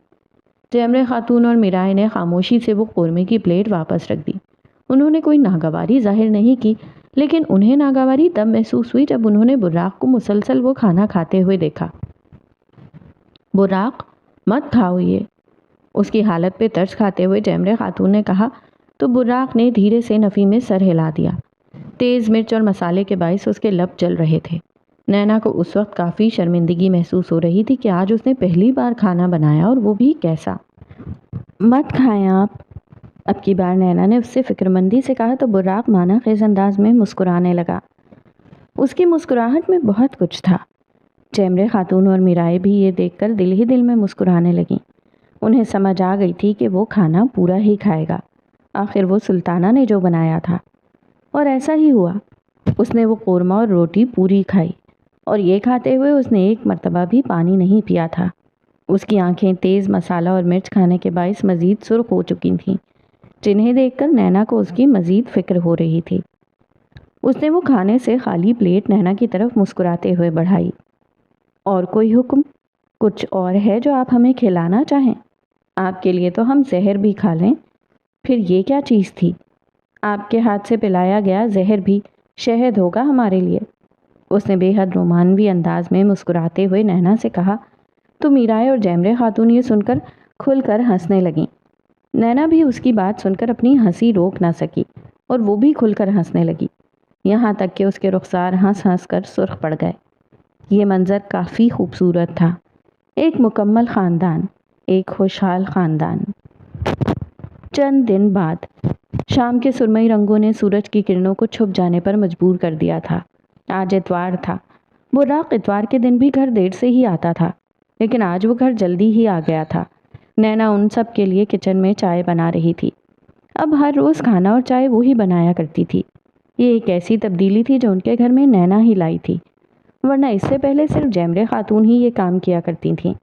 جیمرے خاتون اور میرائے نے خاموشی سے وہ قورمے کی پلیٹ واپس رکھ دی۔ انہوں نے کوئی ناگواری ظاہر نہیں کی، لیکن انہیں ناگواری تب محسوس ہوئی جب انہوں نے براق کو مسلسل وہ کھانا کھاتے ہوئے دیکھا۔ براق، مت کھاؤ یہ، اس کی حالت پہ ترس کھاتے ہوئے جیمرے خاتون نے کہا، تو براق نے دھیرے سے نفی میں سر ہلا دیا۔ تیز مرچ اور مسالے کے باعث اس کے لب جل رہے تھے۔ نینا کو اس وقت کافی شرمندگی محسوس ہو رہی تھی کہ آج اس نے پہلی بار کھانا بنایا اور وہ بھی کیسا۔ مت کھائیں آپ، اب کی بار نینا نے اس سے فکر مندی سے کہا تو براق مانا خیز انداز میں مسکرانے لگا۔ اس کی مسکراہٹ میں بہت کچھ تھا۔ جیمرے خاتون اور میرائے بھی یہ دیکھ کر دل ہی دل میں مسکرانے لگیں۔ انہیں سمجھ آ گئی تھی کہ وہ کھانا پورا ہی کھائے گا، آخر وہ سلطانہ نے جو بنایا تھا۔ اور ایسا ہی ہوا۔ اس نے وہ قورمہ اور روٹی پوری کھائی، اور یہ کھاتے ہوئے اس نے ایک مرتبہ بھی پانی نہیں پیا تھا۔ اس کی آنکھیں تیز مسالہ اور مرچ کھانے کے باعث مزید سرخ ہو چکی تھیں، جنہیں دیکھ کر نینا کو اس کی مزید فکر ہو رہی تھی۔ اس نے وہ کھانے سے خالی پلیٹ نینا کی طرف مسکراتے ہوئے بڑھائی۔ اور کوئی حکم؟ کچھ اور ہے جو آپ ہمیں کھلانا چاہیں؟ آپ کے لیے تو ہم زہر بھی کھا لیں۔ پھر یہ کیا چیز تھی؟ آپ کے ہاتھ سے پلایا گیا زہر بھی شہد ہوگا ہمارے لیے، اس نے بے حد رومانوی انداز میں مسکراتے ہوئے نینا سے کہا۔ تو میرائے اور جیمرے خاتون یہ سن کر کھل کر ہنسنے لگیں۔ نینا بھی اس کی بات سن کر اپنی ہنسی روک نہ سکی اور وہ بھی کھل کر ہنسنے لگی، یہاں تک کہ اس کے رخسار ہنس ہنس کر سرخ پڑ گئے۔ یہ منظر کافی خوبصورت تھا۔ ایک مکمل خاندان، ایک خوشحال خاندان۔ چند دن بعد شام کے سرمئی رنگوں نے سورج کی کرنوں کو چھپ جانے پر مجبور کر دیا تھا۔ آج اتوار تھا۔ براق اتوار کے دن بھی گھر دیر سے ہی آتا تھا، لیکن آج وہ گھر جلدی ہی آ گیا تھا۔ نینا ان سب کے لیے کچن میں چائے بنا رہی تھی۔ اب ہر روز کھانا اور چائے وہی بنایا کرتی تھی۔ یہ ایک ایسی تبدیلی تھی جو ان کے گھر میں نینا ہی لائی تھی، ورنہ اس سے پہلے صرف جیمرے خاتون ہی یہ کام کیا کرتی تھیں۔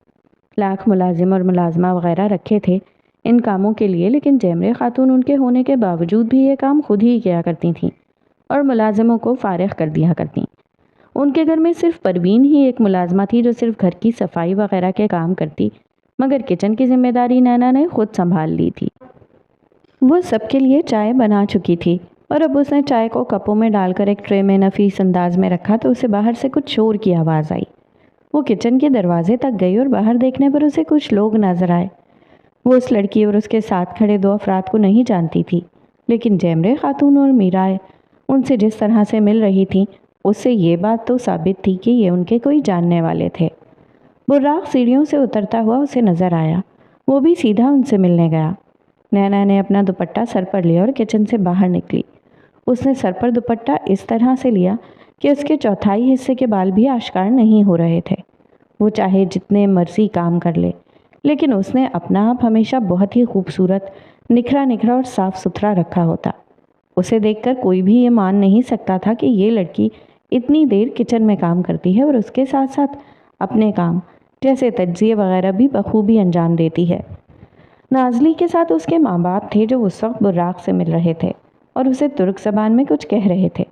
لاکھ ملازم اور ملازمہ وغیرہ رکھے تھے ان کاموں کے لیے، لیکن جیمرے خاتون ان کے ہونے کے باوجود بھی یہ کام خود ہی کیا کرتی تھیں اور ملازموں کو فارغ کر دیا کرتیں۔ ان کے گھر میں صرف پروین ہی ایک ملازمہ تھی جو صرف گھر کی صفائی وغیرہ کے کام کرتی، مگر کچن کی ذمہ داری نینا نے خود سنبھال لی تھی۔ وہ سب کے لیے چائے بنا چکی تھی اور اب اس نے چائے کو کپوں میں ڈال کر ایک ٹرے میں نفیس انداز میں رکھا تو اسے باہر سے کچھ شور کی آواز آئی۔ وہ کچن کے دروازے تک گئی اور باہر دیکھنے پر اسے کچھ لوگ نظر آئے۔ وہ اس لڑکی اور اس کے ساتھ کھڑے دو افراد کو نہیں جانتی تھی، لیکن جیمرے خاتون اور میرائے ان سے جس طرح سے مل رہی تھیں اس سے یہ بات تو ثابت تھی کہ یہ ان کے کوئی جاننے والے تھے۔ براق سیڑھیوں سے اترتا ہوا اسے نظر آیا۔ وہ بھی سیدھا ان سے ملنے گیا۔ نینا نے اپنا دوپٹہ سر پر لیا اور کچن سے باہر نکلی۔ اس نے سر پر دوپٹہ اس طرح سے لیا کہ اس کے چوتھائی حصے کے بال بھی آشکار نہیں ہو رہے تھے۔ وہ چاہے جتنے مرضی کام کر لے، لیکن اس نے اپنا آپ ہمیشہ بہت ہی خوبصورت، نکھرا نکھرا اور صاف ستھرا رکھا ہوتا۔ اسے دیکھ کر کوئی بھی یہ مان نہیں سکتا تھا کہ یہ لڑکی اتنی دیر کچن میں کام کرتی ہے اور اس کے ساتھ ساتھ اپنے کام جیسے تجزیے وغیرہ بھی بخوبی انجام دیتی ہے۔ نازلی کے ساتھ اس کے ماں باپ تھے جو اس وقت براق سے مل رہے تھے اور اسے ترک زبان میں کچھ کہہ رہے تھے۔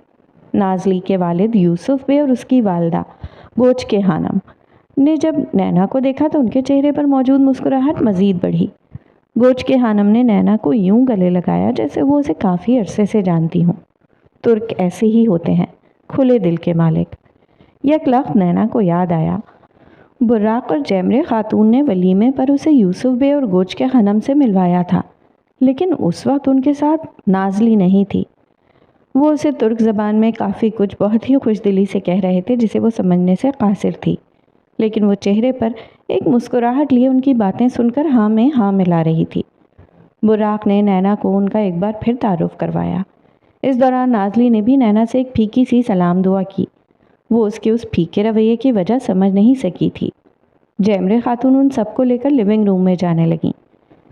نازلی کے والد یوسف بے اور اس کی والدہ گوچ کے خانم نے جب نینا کو دیکھا تو ان کے چہرے پر موجود مسکراہٹ مزید بڑھی۔ گوچ کے خانم نے نینا کو یوں گلے لگایا جیسے وہ اسے کافی عرصے سے جانتی ہوں۔ ترک ایسے ہی ہوتے ہیں، کھلے دل کے مالک۔ یک لخت نینا کو یاد آیا، براق اور جیمرے خاتون نے ولیمے پر اسے یوسف بے اور گوچ کے خانم سے ملوایا تھا، لیکن اس وقت ان کے ساتھ نازلی نہیں تھی۔ وہ اسے ترک زبان میں کافی کچھ بہت ہی خوش دلی سے کہہ رہے تھے جسے وہ سمجھنے سے قاصر تھی، لیکن وہ چہرے پر ایک مسکراہٹ لیے ان کی باتیں سن کر ہاں میں ہاں ملا رہی تھی۔ براق نے نینا کو ان کا ایک بار پھر تعارف کروایا۔ اس دوران نازلی نے بھی نینا سے ایک پھیکی سی سلام دعا کی۔ وہ اس کے اس پھیکے رویے کی وجہ سمجھ نہیں سکی تھی۔ جیمرے خاتون ان سب کو لے کر لیونگ روم میں جانے لگیں۔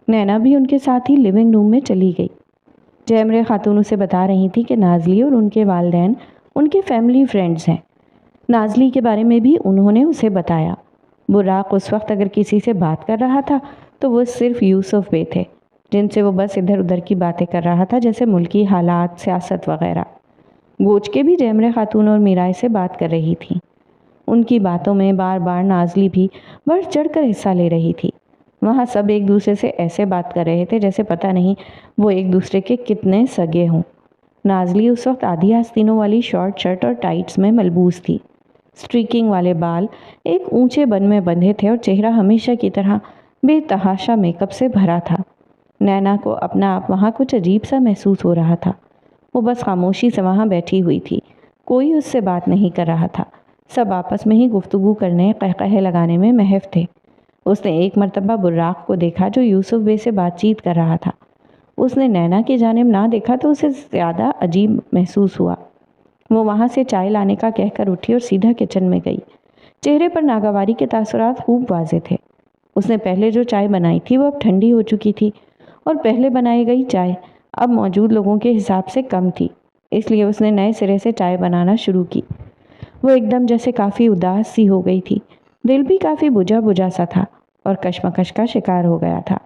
نینا بھی ان کے ساتھ ہی لیونگ روم میں چلی گئی۔ جیمرے خاتون اسے بتا رہی تھی کہ نازلی اور ان کے والدین ان کے فیملی فرینڈز ہیں۔ نازلی کے بارے میں بھی انہوں نے اسے بتایا۔ براق اس وقت اگر کسی سے بات کر رہا تھا تو وہ صرف یوسف بے تھے، جن سے وہ بس ادھر ادھر کی باتیں کر رہا تھا، جیسے ملکی حالات، سیاست وغیرہ۔ گوچ کے بھی جیمرے خاتون اور میرائے سے بات کر رہی تھیں۔ ان کی باتوں میں بار بار نازلی بھی بڑھ چڑھ کر حصہ لے رہی تھی۔ وہاں سب ایک دوسرے سے ایسے بات کر رہے تھے جیسے پتہ نہیں وہ ایک دوسرے کے کتنے سگے ہوں۔ نازلی اس وقت آدھی آستینوں والی شارٹ شرٹ اور ٹائٹس میں ملبوس تھی۔ سٹریکنگ والے بال ایک اونچے بن میں بندھے تھے اور چہرہ ہمیشہ کی طرح بے تحاشا میک اپ سے بھرا تھا۔ نینا کو اپنا آپ وہاں کچھ عجیب سا محسوس ہو رہا تھا۔ وہ بس خاموشی سے وہاں بیٹھی ہوئی تھی، کوئی اس سے بات نہیں کر رہا تھا۔ سب آپس میں ہی گفتگو کرنے، قہقہے لگانے میں محو تھے۔ اس نے ایک مرتبہ براق کو دیکھا جو یوسف بے سے بات چیت کر رہا تھا۔ اس نے نینا کی جانب نہ دیکھا تو اسے زیادہ عجیب محسوس ہوا۔ وہ وہاں سے چائے لانے کا کہہ کر اٹھی اور سیدھا کچن میں گئی۔ چہرے پر ناگواری کے تاثرات خوب واضح تھے۔ اس نے پہلے جو چائے بنائی تھی وہ اب ٹھنڈی ہو چکی تھی اور پہلے بنائی گئی چائے اب موجود لوگوں کے حساب سے کم تھی، اس لیے اس نے نئے سرے سے چائے بنانا شروع کی۔ وہ ایک دم جیسے کافی اداس سی ہو گئی تھی، دل بھی کافی بجھا بجھا سا تھا اور کشمکش کا شکار ہو گیا تھا۔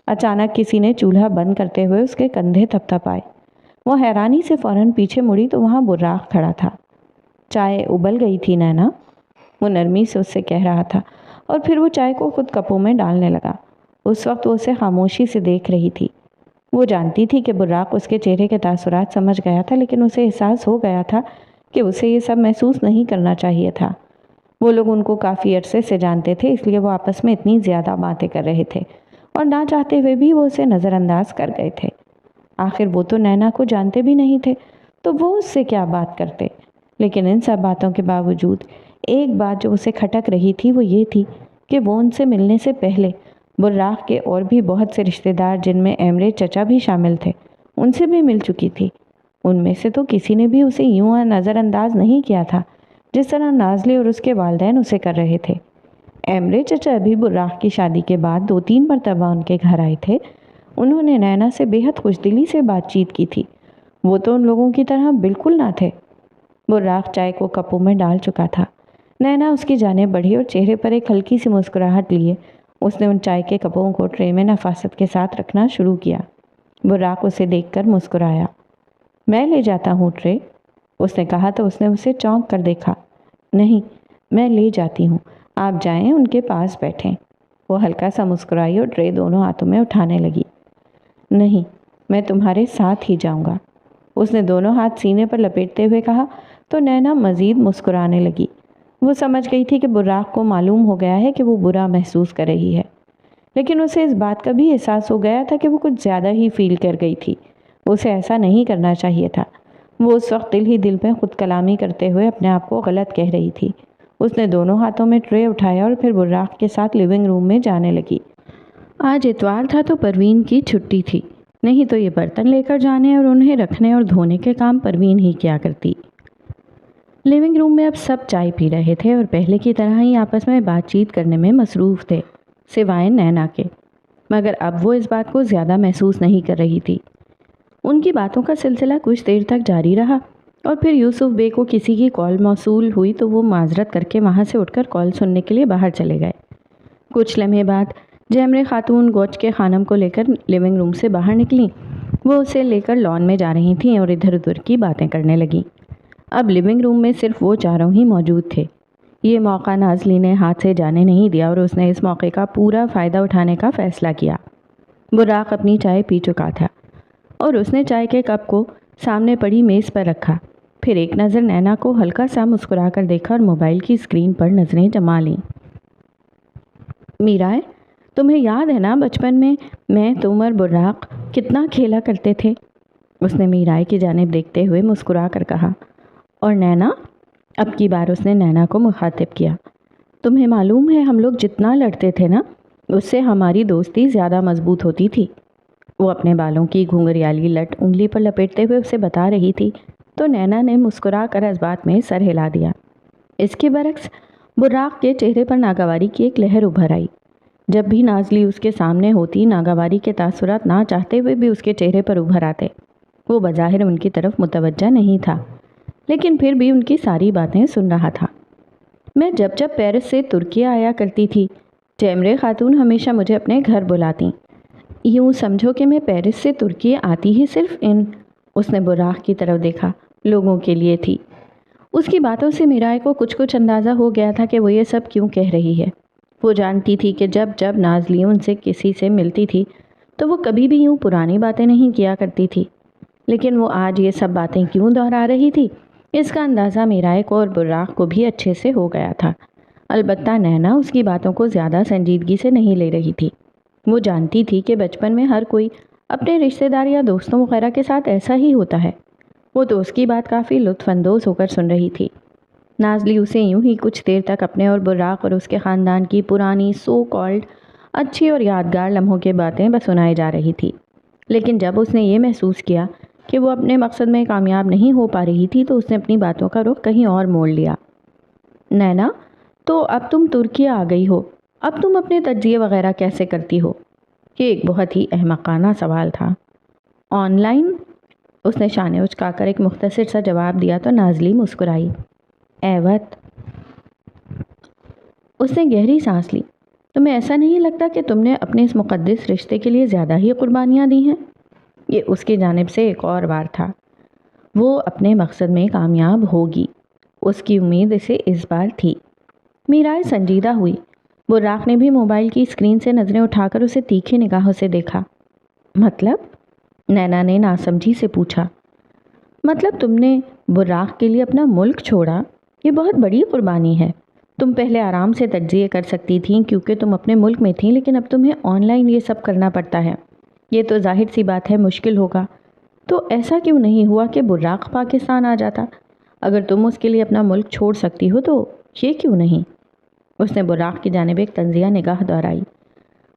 اچانک کسی نے چولہا بند کرتے ہوئے اس کے کندھے تھپتھپائے۔ وہ حیرانی سے فوراً پیچھے مڑی تو وہاں براق کھڑا تھا۔ چائے ابل گئی تھی نینا، وہ نرمی سے اس سے کہہ رہا تھا، اور پھر وہ چائے کو خود کپوں میں ڈالنے لگا۔ اس وقت وہ اسے خاموشی سے دیکھ رہی تھی۔ وہ جانتی تھی کہ براق اس کے چہرے کے تاثرات سمجھ گیا تھا، لیکن اسے احساس ہو گیا تھا کہ اسے یہ سب محسوس نہیں کرنا چاہیے تھا۔ وہ لوگ ان کو کافی عرصے سے جانتے تھے، اس لیے وہ آپس میں اتنی زیادہ باتیں کر رہے تھے اور نہ چاہتے ہوئے بھی وہ اسے نظر انداز کر گئے تھے۔ آخر وہ تو نینا کو جانتے بھی نہیں تھے تو وہ اس سے کیا بات کرتے۔ لیکن ان سب باتوں کے باوجود ایک بات جو اسے کھٹک رہی تھی وہ یہ تھی کہ وہ ان سے ملنے سے پہلے براق کے اور بھی بہت سے رشتہ دار، جن میں ایمرے چچا بھی شامل تھے، ان سے بھی مل چکی تھی۔ ان میں سے تو کسی نے بھی اسے یوں نظر انداز نہیں کیا تھا جس طرح نازلی اور اس کے والدین اسے کر رہے تھے۔ ایمرے چچا ابھی براق کی شادی کے بعد 2-3 مرتبہ ان کے گھر آئے تھے۔ انہوں نے نینا سے بے حد خوش دلی سے بات چیت کی تھی۔ وہ تو ان لوگوں کی طرح بالکل نہ تھے۔ براق چائے کو کپوں میں ڈال چکا تھا۔ نینا اس کی جانب بڑھی اور چہرے پر ایک ہلکی سی مسکراہٹ لیے اس نے ان چائے کے کپوں کو ٹرے میں نفاست کے ساتھ رکھنا شروع کیا۔ براق اسے دیکھ کر مسکرایا۔ میں لے جاتا ہوں ٹرے، اس نے کہا تو اس نے اسے چونک کر دیکھا۔ نہیں، میں لے جاتی ہوں، آپ جائیں ان کے پاس بیٹھیں۔ وہ ہلکا سا مسکرائی اور ٹرے دونوں ہاتھوں میں اٹھانے لگی۔ نہیں، میں تمہارے ساتھ ہی جاؤں گا، اس نے دونوں ہاتھ سینے پر لپیٹتے ہوئے کہا تو نینا مزید مسکرانے لگی۔ وہ سمجھ گئی تھی کہ براق کو معلوم ہو گیا ہے کہ وہ برا محسوس کر رہی ہے، لیکن اسے اس بات کا بھی احساس ہو گیا تھا کہ وہ کچھ زیادہ ہی فیل کر گئی تھی۔ اسے ایسا نہیں کرنا چاہیے تھا۔ وہ اس وقت دل ہی دل میں خود کلامی کرتے ہوئے اپنے آپ کو غلط کہہ رہی تھی۔ اس نے دونوں ہاتھوں میں ٹرے اٹھایا اور پھر براق کے ساتھ لیونگ روم میں جانے لگی۔ آج اتوار تھا تو پروین کی چھٹی تھی، نہیں تو یہ برتن لے کر جانے اور انہیں رکھنے اور دھونے کے کام پروین ہی کیا کرتی۔ لیونگ روم میں اب سب چائے پی رہے تھے اور پہلے کی طرح ہی آپس میں بات چیت کرنے میں مصروف تھے، سوائے نینا کے، مگر اب وہ اس بات کو زیادہ محسوس نہیں کر رہی تھی۔ ان کی باتوں کا سلسلہ کچھ دیر تک جاری رہا اور پھر یوسف بے کو کسی کی کال موصول ہوئی تو وہ معذرت کر کے وہاں سے اٹھ کر کال سننے کے لیے باہر چلے گئے۔ کچھ لمحے بعد جیمرے خاتون گوچ کے خانم کو لے کر لیونگ روم سے باہر نکلیں۔ وہ اسے لے کر لان میں جا رہی تھیں اور ادھر ادھر کی باتیں کرنے لگیں۔ اب لیونگ روم میں صرف وہ چاروں ہی موجود تھے۔ یہ موقع نازلی نے ہاتھ سے جانے نہیں دیا اور اس نے اس موقع کا پورا فائدہ اٹھانے کا فیصلہ کیا۔ براق اپنی چائے پی چکا تھا اور اس نے چائے کے کپ کو سامنے پڑی میز پر رکھا، پھر ایک نظر نینا کو ہلکا سا مسکرا کر دیکھا اور موبائل کی اسکرین پر نظریں جما لیں۔ میرائے، تمہیں یاد ہے نا بچپن میں تم اور براق کتنا کھیلا کرتے تھے؟ اس نے میرائے کی جانب دیکھتے ہوئے مسکرا کر کہا۔ اور نینا؟ اب کی بار اس نے نینا کو مخاطب کیا۔ تمہیں معلوم ہے ہم لوگ جتنا لڑتے تھے نا، اس سے ہماری دوستی زیادہ مضبوط ہوتی تھی۔ وہ اپنے بالوں کی گھنگریالی لٹ انگلی پر لپیٹتے ہوئے اسے بتا رہی تھی تو نینا نے مسکرا کر اس بات میں سر ہلا دیا۔ اس کے برعکس براق کے چہرے پر ناگواری کی ایک لہر ابھر آئی۔ جب بھی نازلی اس کے سامنے ہوتی، ناگواری کے تاثرات نہ چاہتے ہوئے بھی اس کے چہرے پر ابھر آتے۔ وہ بظاہر ان کی طرف متوجہ نہیں تھا، لیکن پھر بھی ان کی ساری باتیں سن رہا تھا۔ میں جب پیرس سے ترکی آیا کرتی تھی، جیمرے خاتون ہمیشہ مجھے اپنے گھر بلاتی۔ یوں سمجھو کہ میں پیرس سے ترکی آتی ہی صرف اس نے براق کی طرف دیکھا، لوگوں کے لیے تھی۔ اس کی باتوں سے میرائے کو کچھ اندازہ ہو گیا تھا کہ وہ یہ سب کیوں کہہ رہی ہے۔ وہ جانتی تھی کہ جب نازلی ان سے کسی سے ملتی تھی تو وہ کبھی بھی یوں پرانی باتیں نہیں کیا کرتی تھی، لیکن وہ آج یہ سب باتیں کیوں دہرا رہی تھی، اس کا اندازہ میرائے کو اور براق کو بھی اچھے سے ہو گیا تھا۔ البتہ نینا اس کی باتوں کو زیادہ سنجیدگی سے نہیں لے رہی تھی۔ وہ جانتی تھی کہ بچپن میں ہر کوئی اپنے رشتہ دار یا دوستوں وغیرہ کے ساتھ ایسا ہی ہوتا ہے۔ وہ تو اس کی بات کافی لطف اندوز ہو کر سن رہی تھی۔ نازلی اسے یوں ہی کچھ دیر تک اپنے اور براق اور اس کے خاندان کی پرانی سو کالڈ اچھی اور یادگار لمحوں کی باتیں سنائے جا رہی تھی، لیکن جب اس نے یہ محسوس کیا کہ وہ اپنے مقصد میں کامیاب نہیں ہو پا رہی تھی تو اس نے اپنی باتوں کا رخ کہیں اور موڑ لیا۔ نینا، تو اب تم ترکی آ گئی ہو، اب تم اپنے تجزیے وغیرہ کیسے کرتی ہو؟ یہ ایک بہت ہی احمقانہ سوال تھا۔ On line? اس نے شانے اچکا کر ایک مختصر سا جواب دیا تو نازلی مسکرائی۔ ایوت، اس نے گہری سانس لی، تمہیں ایسا نہیں لگتا کہ تم نے اپنے اس مقدس رشتے کے لیے زیادہ ہی قربانیاں دی ہیں؟ یہ اس کی جانب سے ایک اور وار تھا۔ وہ اپنے مقصد میں کامیاب ہوگی، اس کی امید اسے اس بار تھی۔ میرائے سنجیدہ ہوئی۔ براق نے بھی موبائل کی اسکرین سے نظریں اٹھا کر اسے تیکھی نگاہوں سے دیکھا۔ مطلب؟ نینا نے ناسمجھی سے پوچھا۔ مطلب تم نے براق کے لیے اپنا ملک چھوڑا؟ یہ بہت بڑی قربانی ہے۔ تم پہلے آرام سے تجزیے کر سکتی تھیں کیونکہ تم اپنے ملک میں تھیں، لیکن اب تمہیں آن لائن یہ سب کرنا پڑتا ہے۔ یہ تو ظاہر سی بات ہے مشکل ہوگا۔ تو ایسا کیوں نہیں ہوا کہ براق پاکستان آ جاتا؟ اگر تم اس کے لیے اپنا ملک چھوڑ سکتی ہو تو یہ کیوں نہیں؟ اس نے براق کی جانب ایک طنزیہ نگاہ دہرائی۔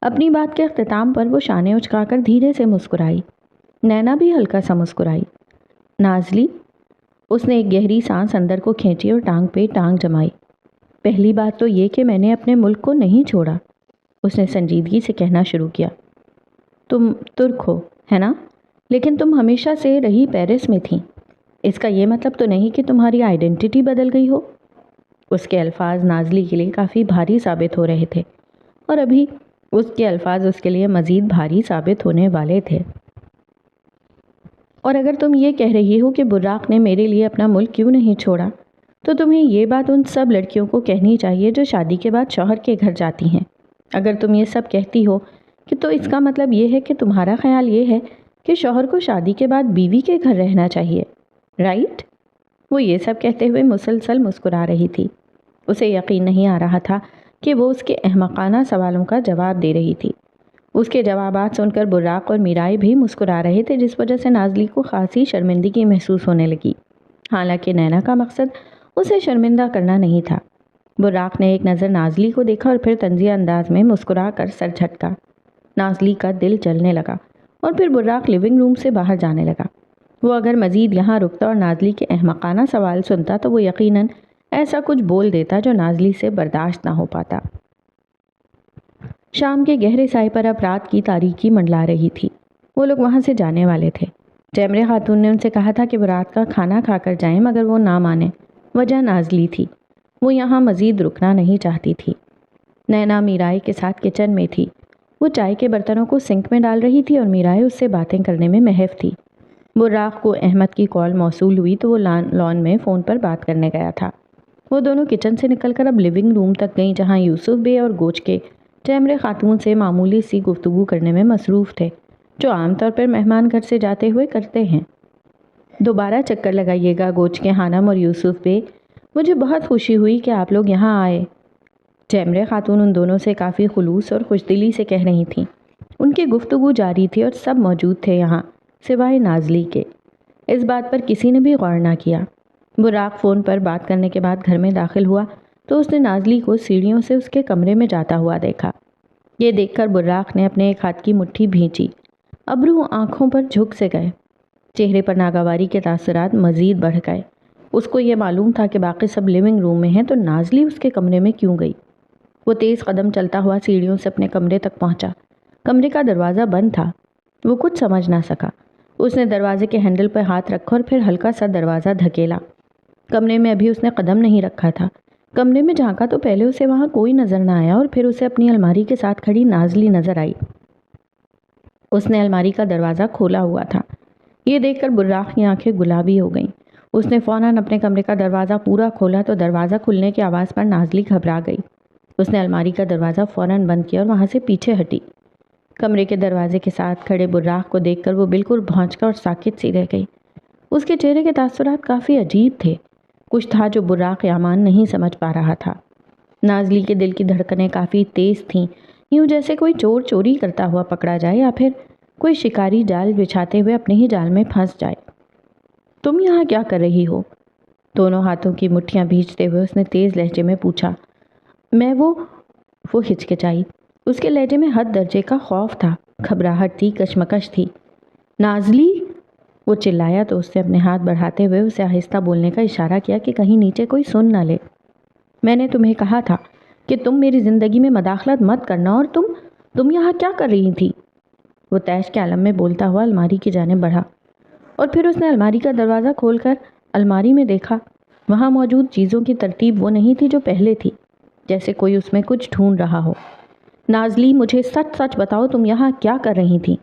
اپنی بات کے اختتام پر وہ شانے اچکا کر دھیرے سے مسکرائی۔ نینا بھی ہلکا سا مسکرائی۔ نازلی، اس نے ایک گہری سانس اندر کو کھینچی اور ٹانگ پہ ٹانگ جمائی۔ پہلی بات تو یہ کہ میں نے اپنے ملک کو نہیں چھوڑا، اس نے سنجیدگی سے کہنا شروع کیا۔ تم ترک ہو، ہے نا؟ لیکن تم ہمیشہ سے رہی پیرس میں تھیں۔ اس کا یہ مطلب تو نہیں کہ تمہاری آئیڈینٹی بدل گئی ہو۔ اس کے الفاظ نازلی کے لیے کافی بھاری ثابت ہو رہے تھے اور ابھی اس کے الفاظ اس کے لیے مزید بھاری ثابت ہونے والے تھے۔ اور اگر تم یہ کہہ رہی ہو کہ براق نے میرے لیے اپنا ملک کیوں نہیں چھوڑا، تو تمہیں یہ بات ان سب لڑکیوں کو کہنی چاہیے جو شادی کے بعد شوہر کے گھر جاتی ہیں۔ اگر تم یہ سب کہتی ہو کہ تو اس کا مطلب یہ ہے کہ تمہارا خیال یہ ہے کہ شوہر کو شادی کے بعد بیوی کے گھر رہنا چاہیے، رائٹ؟ وہ یہ سب کہتے ہوئے مسلسل مسکرا رہی تھی۔ اسے یقین نہیں آ رہا تھا کہ وہ اس کے احمقانہ سوالوں کا جواب دے رہی تھی۔ اس کے جوابات سن کر براق اور میرائے بھی مسکرا رہے تھے، جس وجہ سے نازلی کو خاصی شرمندگی محسوس ہونے لگی۔ حالانکہ نینا کا مقصد اسے شرمندہ کرنا نہیں تھا۔ براق نے ایک نظر نازلی کو دیکھا اور پھر طنزیہ انداز میں مسکرا کر سر جھٹکا۔ نازلی کا دل چلنے لگا اور پھر براق لیونگ روم سے باہر جانے لگا۔ وہ اگر مزید یہاں رکتا اور نازلی کے احمقانہ سوال سنتا تو وہ یقیناً ایسا کچھ بول دیتا جو نازلی سے برداشت نہ ہو پاتا۔ شام کے گہرے سائے پر اب رات کی تاریکی منڈلا رہی تھی۔ وہ لوگ وہاں سے جانے والے تھے۔ جیمرے خاتون نے ان سے کہا تھا کہ وہ رات کا کھانا کھا کر جائیں، مگر وہ نہ مانے۔ وجہ نازلی تھی، وہ یہاں مزید رکنا نہیں چاہتی تھی۔ نینا میرائے کے ساتھ کچن میں تھی۔ وہ چائے کے برتنوں کو سنک میں ڈال رہی تھی اور میرائے اس سے باتیں کرنے میں محو تھی۔ براق کو احمد کی کال موصول ہوئی تو وہ لان میں فون پر بات کرنے گیا تھا۔ وہ دونوں کچن سے نکل کر اب لیونگ روم تک گئیں، جہاں یوسف بے اور گوچ کے ٹیمرے خاتون سے معمولی سی گفتگو کرنے میں مصروف تھے، جو عام طور پر مہمان گھر سے جاتے ہوئے کرتے ہیں۔ دوبارہ چکر لگائیے گا گوچ کے خانم اور یوسف بے، مجھے بہت خوشی ہوئی کہ آپ لوگ یہاں آئے۔ ٹیمرے خاتون ان دونوں سے کافی خلوص اور خوشدلی سے کہہ رہی تھیں۔ ان کی گفتگو جاری تھی اور سب موجود تھے یہاں سوائے نازلی کے۔ اس بات پر کسی نے بھی غور نہ کیا۔ براق فون پر بات کرنے کے بعد گھر میں داخل ہوا تو اس نے نازلی کو سیڑھیوں سے اس کے کمرے میں جاتا ہوا دیکھا۔ یہ دیکھ کر براق نے اپنے ایک ہاتھ کی مٹھی بھینچی، ابرو آنکھوں پر جھک سے گئے، چہرے پر ناگواری کے تاثرات مزید بڑھ گئے۔ اس کو یہ معلوم تھا کہ باقی سب لیونگ روم میں ہیں تو نازلی اس کے کمرے میں کیوں گئی۔ وہ تیز قدم چلتا ہوا سیڑھیوں سے اپنے کمرے تک پہنچا۔ کمرے کا دروازہ بند تھا۔ وہ کچھ سمجھ نہ سکا۔ اس نے دروازے کے ہینڈل پر ہاتھ رکھا اور پھر ہلکا سا دروازہ دھکیلا۔ کمرے میں ابھی اس نے قدم نہیں رکھا تھا۔ کمرے میں جھانکا تو پہلے اسے وہاں کوئی نظر نہ آیا اور پھر اسے اپنی الماری کے ساتھ کھڑی نازلی نظر آئی۔ اس نے الماری کا دروازہ کھولا ہوا تھا۔ یہ دیکھ کر براق کی آنکھیں گلابی ہو گئیں۔ اس نے فوراً اپنے کمرے کا دروازہ پورا کھولا تو دروازہ کھلنے کی آواز پر نازلی گھبرا گئی۔ اس نے الماری کا دروازہ فوراً بند کیا اور وہاں سے پیچھے ہٹی۔ کمرے کے دروازے کے ساتھ کھڑے براق کو دیکھ کر وہ بالکل بھونچکا اور ساکت سی رہ گئی۔ اس کے چہرے کے تاثرات کافی عجیب تھے۔ کچھ تھا جو براق یامان نہیں سمجھ پا رہا تھا۔ نازلی کے دل کی دھڑکنیں کافی تیز تھیں، یوں جیسے کوئی چور چوری کرتا ہوا پکڑا جائے یا پھر کوئی شکاری جال بچھاتے ہوئے اپنے ہی جال میں پھنس جائے۔ تم یہاں کیا کر رہی ہو؟ دونوں ہاتھوں کی مٹھیاں بھینچتے ہوئے اس نے تیز لہجے میں پوچھا۔ میں وہ ہچکچائی۔ اس کے لہجے میں حد درجے کا خوف تھا، گھبراہٹ تھی، کشمکش تھی۔ نازلی! وہ چلایا تو اس نے اپنے ہاتھ بڑھاتے ہوئے اسے آہستہ بولنے کا اشارہ کیا کہ کہیں نیچے کوئی سن نہ لے۔ میں نے تمہیں کہا تھا کہ تم میری زندگی میں مداخلت مت کرنا، اور تم یہاں کیا کر رہی تھی؟ وہ طیش کے عالم میں بولتا ہوا الماری کی جانب بڑھا اور پھر اس نے الماری کا دروازہ کھول کر الماری میں دیکھا۔ وہاں موجود چیزوں کی ترتیب وہ نہیں تھی جو پہلے تھی، جیسے کوئی اس میں کچھ ڈھونڈ رہا ہو۔ نازلی، مجھے سچ سچ بتاؤ، تم یہاں کیا کر رہی تھی؟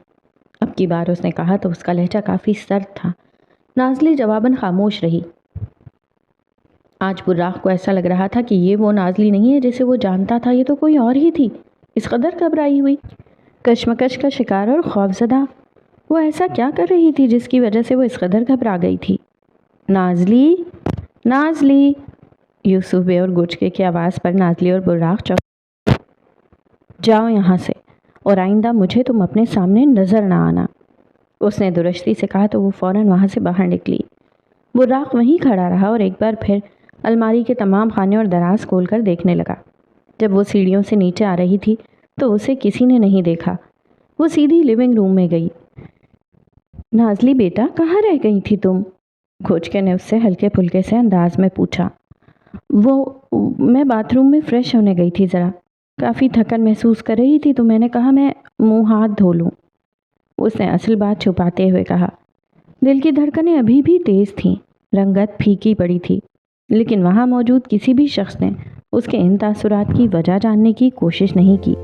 اب کی بار اس نے کہا تو اس کا لہجہ کافی سرد تھا۔ نازلی جواباً خاموش رہی۔ آج براق کو ایسا لگ رہا تھا کہ یہ وہ نازلی نہیں ہے جسے وہ جانتا تھا، یہ تو کوئی اور ہی تھی، اس قدر گھبرائی ہوئی، کشمکش کا شکار اور خوفزدہ۔ وہ ایسا کیا کر رہی تھی جس کی وجہ سے وہ اس قدر گھبرا گئی تھی؟ نازلی! نازلی! یوسف بے اور گچکے کی آواز پر نازلی اور براق چوک۔ جاؤ یہاں سے، اور آئندہ مجھے تم اپنے سامنے نظر نہ آنا، اس نے درشتی سے کہا تو وہ فوراً وہاں سے باہر نکلی۔ براق وہیں کھڑا رہا اور ایک بار پھر الماری کے تمام خانے اور دراز کھول کر دیکھنے لگا۔ جب وہ سیڑھیوں سے نیچے آ رہی تھی تو اسے کسی نے نہیں دیکھا۔ وہ سیدھی لیونگ روم میں گئی۔ نازلی بیٹا، کہاں رہ گئی تھی تم؟ گھوچکے نے اس سے ہلکے پھلکے سے انداز میں پوچھا۔ میں باتھ روم میں فریش ہونے گئی تھی، ذرا کافی تھکن محسوس کر رہی تھی تو میں نے کہا میں منہ ہاتھ دھو لوں، اس نے اصل بات چھپاتے ہوئے کہا۔ دل کی دھڑکنیں ابھی بھی تیز تھیں، رنگت پھیکی پڑی تھی، لیکن وہاں موجود کسی بھی شخص نے اس کے ان تاثرات کی وجہ جاننے کی کوشش نہیں کی۔